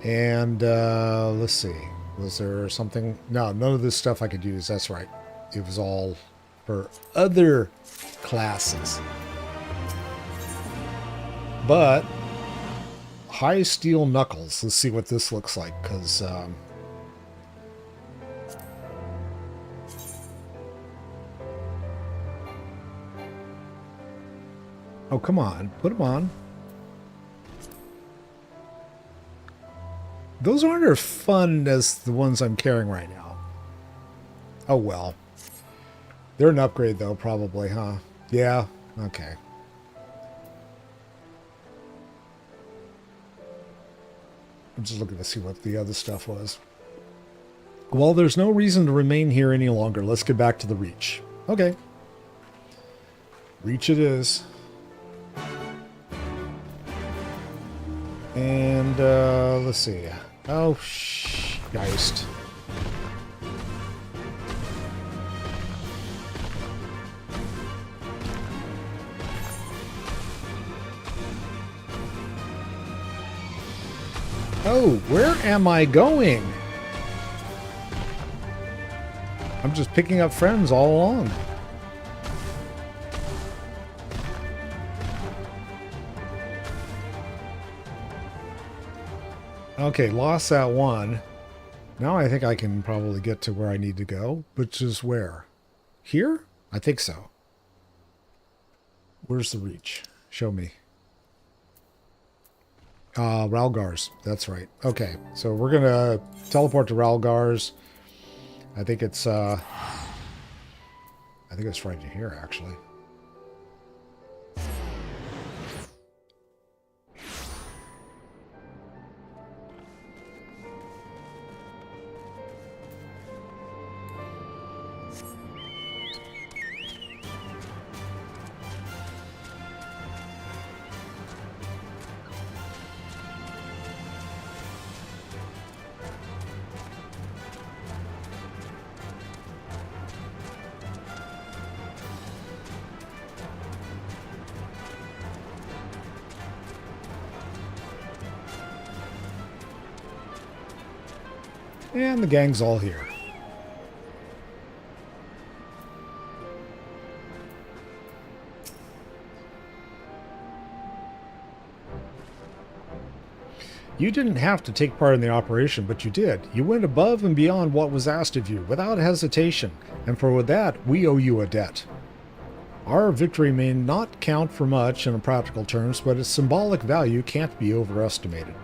And, let's see. Was there something? No, none of this stuff I could use. That's right. It was all for other classes. But high steel knuckles. Let's see what this looks like, because oh, come on, put them on. Those aren't as fun as the ones I'm carrying right now. Oh well. They're an upgrade though, probably, huh? Yeah, okay. I'm just looking to see what the other stuff was. Well, there's no reason to remain here any longer. Let's get back to the Reach. Okay. Reach it is. And, let's see. Oh, Geist. Oh, where am I going? I'm just picking up friends all along. Okay, lost that one. Now I think I can probably get to where I need to go, which is where? Here? I think so. Where's the Reach? Show me. Ralgars. That's right. Okay, so we're going to teleport to Ralgars. I think it's right in here, actually. And the gang's all here. You didn't have to take part in the operation, but you did. You went above and beyond what was asked of you, without hesitation, and for that, we owe you a debt. Our victory may not count for much in practical terms, but its symbolic value can't be overestimated.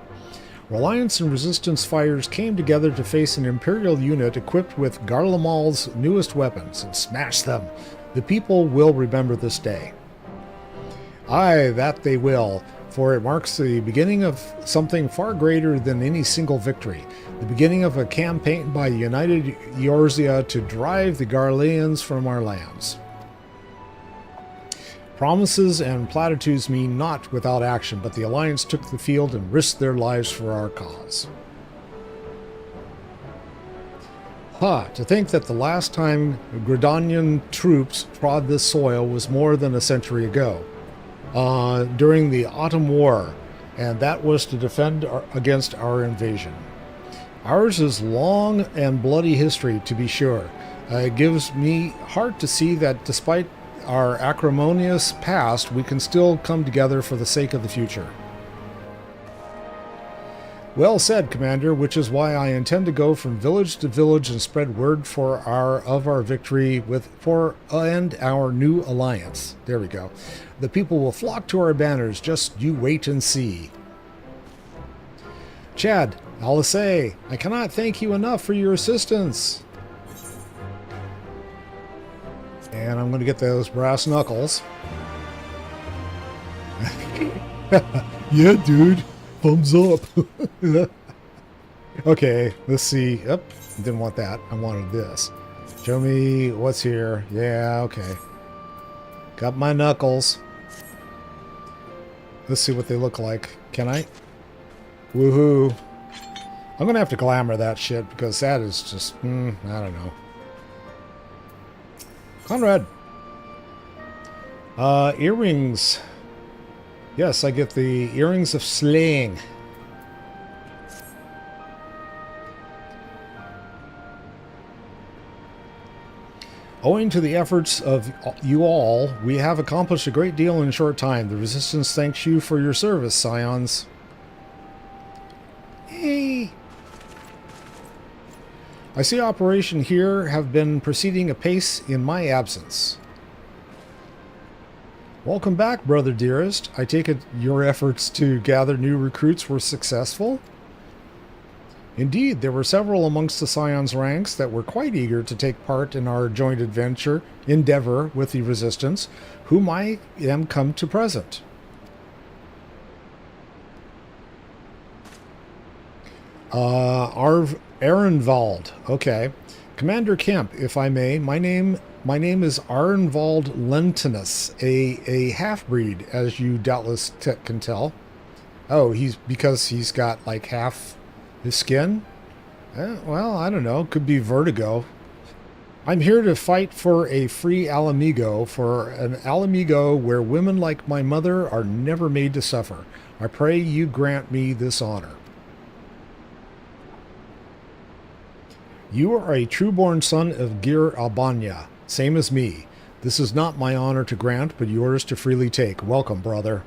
Alliance and Resistance fighters came together to face an Imperial unit equipped with Garlemald's newest weapons and smash them. The people will remember this day. Aye, that they will, for it marks the beginning of something far greater than any single victory, the beginning of a campaign by united Eorzea to drive the Garleans from our lands. Promises and platitudes mean naught without action, but the Alliance took the field and risked their lives for our cause. To think that the last time Gridanian troops trod this soil was more than a century ago, during the Autumn War, and that was to defend against our invasion. Ours is long and bloody history, to be sure. It gives me heart to see that despite our acrimonious past, we can still come together for the sake of the future. Well said, Commander, which is why I intend to go from village to village and spread word of our victory and our new alliance. There we go. The people will flock to our banners, just you wait and see. Chad, Alisay, I cannot thank you enough for your assistance. And I'm going to get those brass knuckles. Yeah, dude. Thumbs up. Okay, let's see. Yep, didn't want that. I wanted this. Show me what's here. Yeah, okay. Got my knuckles. Let's see what they look like. Can I? Woohoo. I'm going to have to glamour that shit because that is just, I don't know. Conrad. Earrings. Yes, I get the earrings of slaying. Owing to the efforts of you all, we have accomplished a great deal in a short time. The Resistance thanks you for your service, Scions. Hey. I see operation here have been proceeding apace in my absence. Welcome back, brother dearest. I take it your efforts to gather new recruits were successful? Indeed, there were several amongst the Scions ranks that were quite eager to take part in our joint endeavor with the Resistance, whom I am come to present. Arenvald. Okay. Commander Kemp, if I may, my name is Arenvald Lentinus, a half-breed, as you doubtless can tell. Oh, because he's got like half his skin? Well, I don't know. Could be vertigo. I'm here to fight for a free Alamigo, for an Alamigo where women like my mother are never made to suffer. I pray you grant me this honor. You are a true-born son of Gir Albania, same as me. This is not my honor to grant, but yours to freely take. Welcome, brother.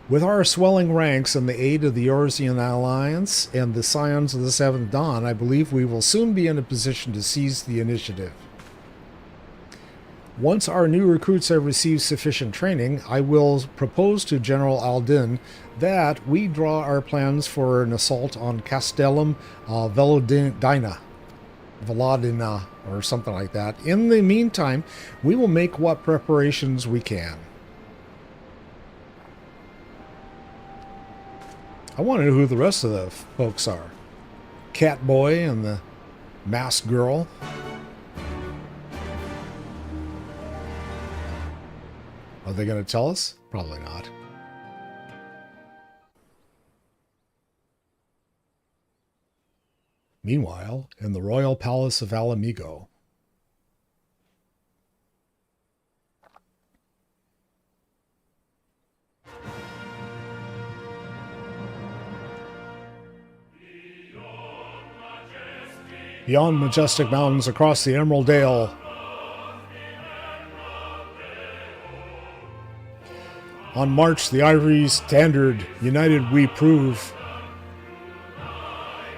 With our swelling ranks and the aid of the Eorzean Alliance and the Scions of the Seventh Dawn, I believe we will soon be in a position to seize the initiative. Once our new recruits have received sufficient training, I will propose to General Aldin that we draw our plans for an assault on Castellum Velodina, or something like that. In the meantime, we will make what preparations we can. I want to know who the rest of the folks are. Catboy and the masked girl. Are they going to tell us? Probably not. Meanwhile, in the royal palace of Alamigo. Beyond majestic mountains across the Emerald Dale, on march the ivory standard, united we prove.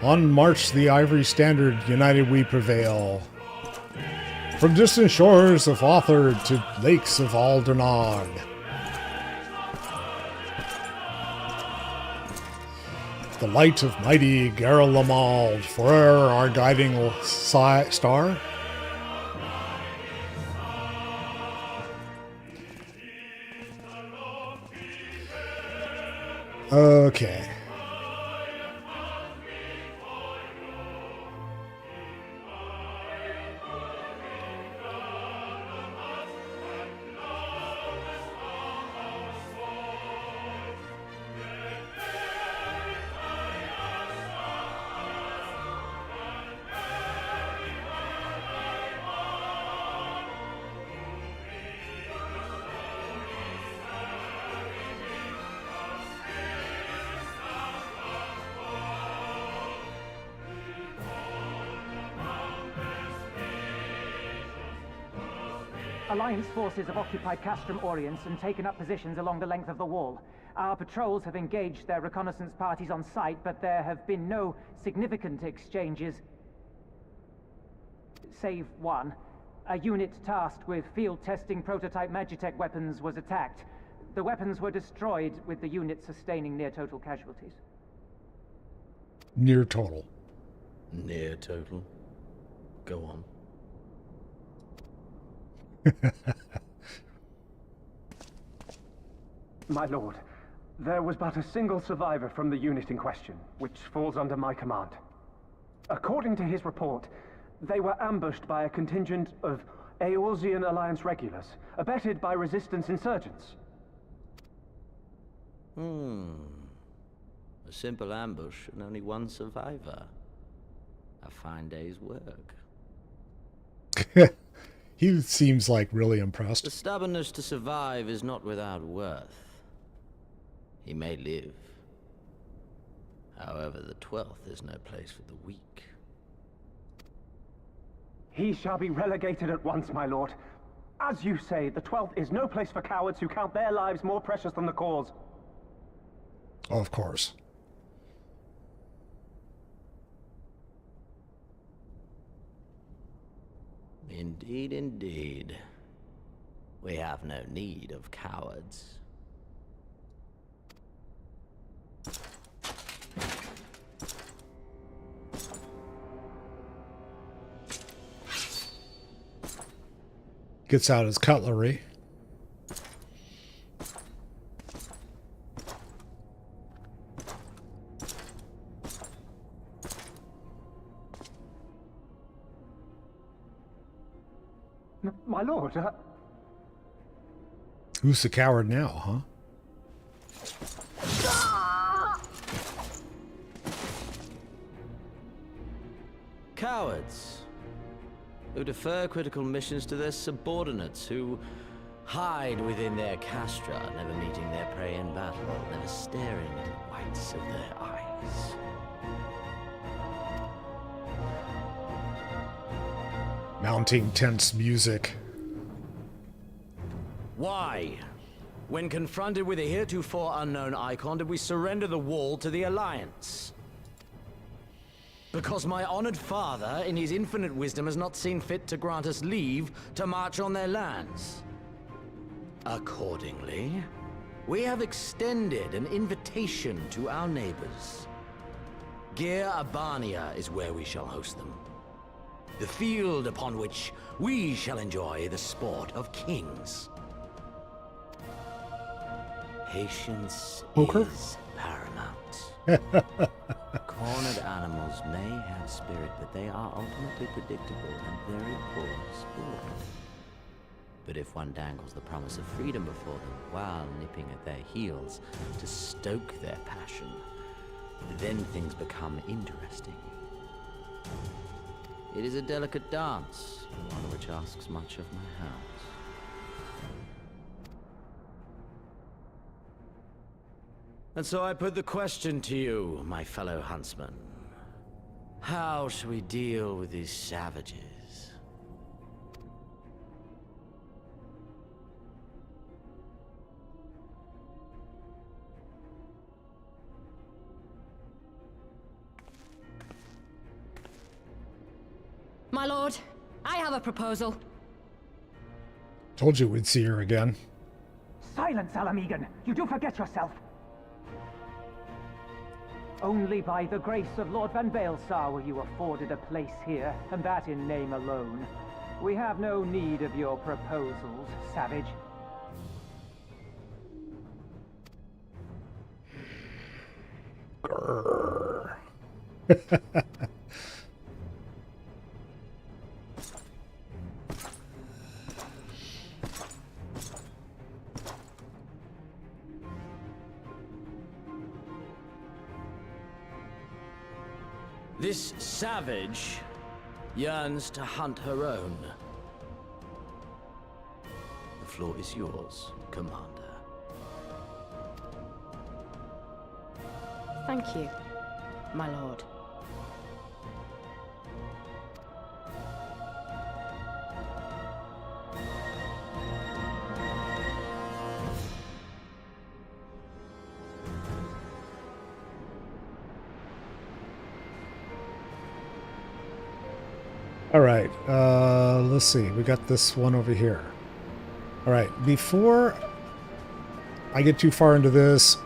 On march the ivory standard, united we prevail. From distant shores of Author to lakes of Aldernod. The light of mighty Garlemald, forever our guiding star. Okay. Alliance forces have occupied Castrum Oriens and taken up positions along the length of the wall. Our patrols have engaged their reconnaissance parties on site, but there have been no significant exchanges, save one. A unit tasked with field testing prototype Magitech weapons was attacked. The weapons were destroyed, with the unit sustaining near-total casualties. Near total. Near total? Go on. My lord, there was but a single survivor from the unit in question, which falls under my command. According to his report, they were ambushed by a contingent of Eorzean Alliance regulars, abetted by resistance insurgents. A simple ambush and only one survivor. A fine day's work. He seems like really impressed. The stubbornness to survive is not without worth. He may live. However, the 12th is no place for the weak. He shall be relegated at once, my lord. As you say, the 12th is no place for cowards who count their lives more precious than the cause. Of course. Indeed, indeed. We have no need of cowards. Gets out his cutlery. My lord, Who's the coward now, huh? Cowards who defer critical missions to their subordinates, who hide within their castra, never meeting their prey in battle, never staring into the whites of their eyes. Mounting tense music. Why? When confronted with a heretofore unknown icon, did we surrender the wall to the Alliance? Because my honored father, in his infinite wisdom, has not seen fit to grant us leave to march on their lands. Accordingly, we have extended an invitation to our neighbors. Gir Abania is where we shall host them. The field upon which we shall enjoy the sport of kings. Patience is paramount. Cornered animals may have spirit, but they are ultimately predictable and very poor sport. But if one dangles the promise of freedom before them while nipping at their heels to stoke their passion, then things become interesting. It is a delicate dance, one which asks much of my hounds. And so I put the question to you, my fellow huntsman. How shall we deal with these savages? My lord, I have a proposal. Told you we'd see her again. Silence, Alamegan! You do forget yourself! Only by the grace of Lord Van Baelsar were you afforded a place here, and that in name alone. We have no need of your proposals, savage. Grrr. This savage yearns to hunt her own. The floor is yours, Commander. Thank you, my lord. All right, let's see. We got this one over here. All right, before I get too far into this,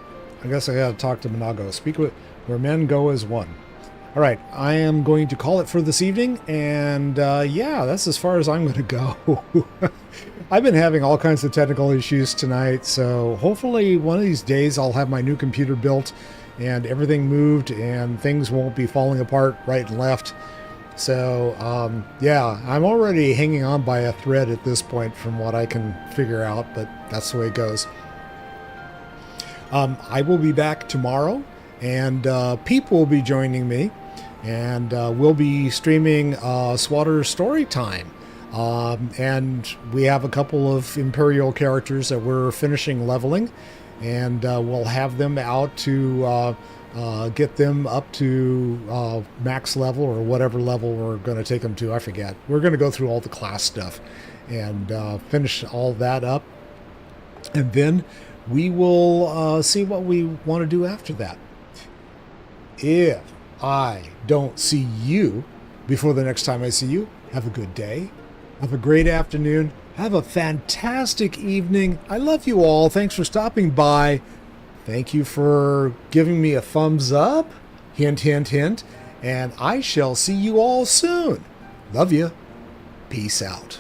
I guess I gotta talk to Monago. Speak with where men go as one. All right, I am going to call it for this evening, and yeah, that's as far as I'm going to go. I've been having all kinds of technical issues tonight, so hopefully one of these days I'll have my new computer built and everything moved and things won't be falling apart right and left. So, yeah, I'm already hanging on by a thread at this point from what I can figure out, but that's the way it goes. I will be back tomorrow, and Peep will be joining me, and we'll be streaming Swatter Story Time. And we have a couple of Imperial characters that we're finishing leveling, and we'll have them out to get them up to max level or whatever level we're going to take them to. I forget. We're going to go through all the class stuff and finish all that up. And then we will see what we want to do after that. If I don't see you before the next time I see you, have a good day. Have a great afternoon. Have a fantastic evening. I love you all. Thanks for stopping by. Thank you for giving me a thumbs up. Hint, hint, hint. And I shall see you all soon. Love you. Peace out.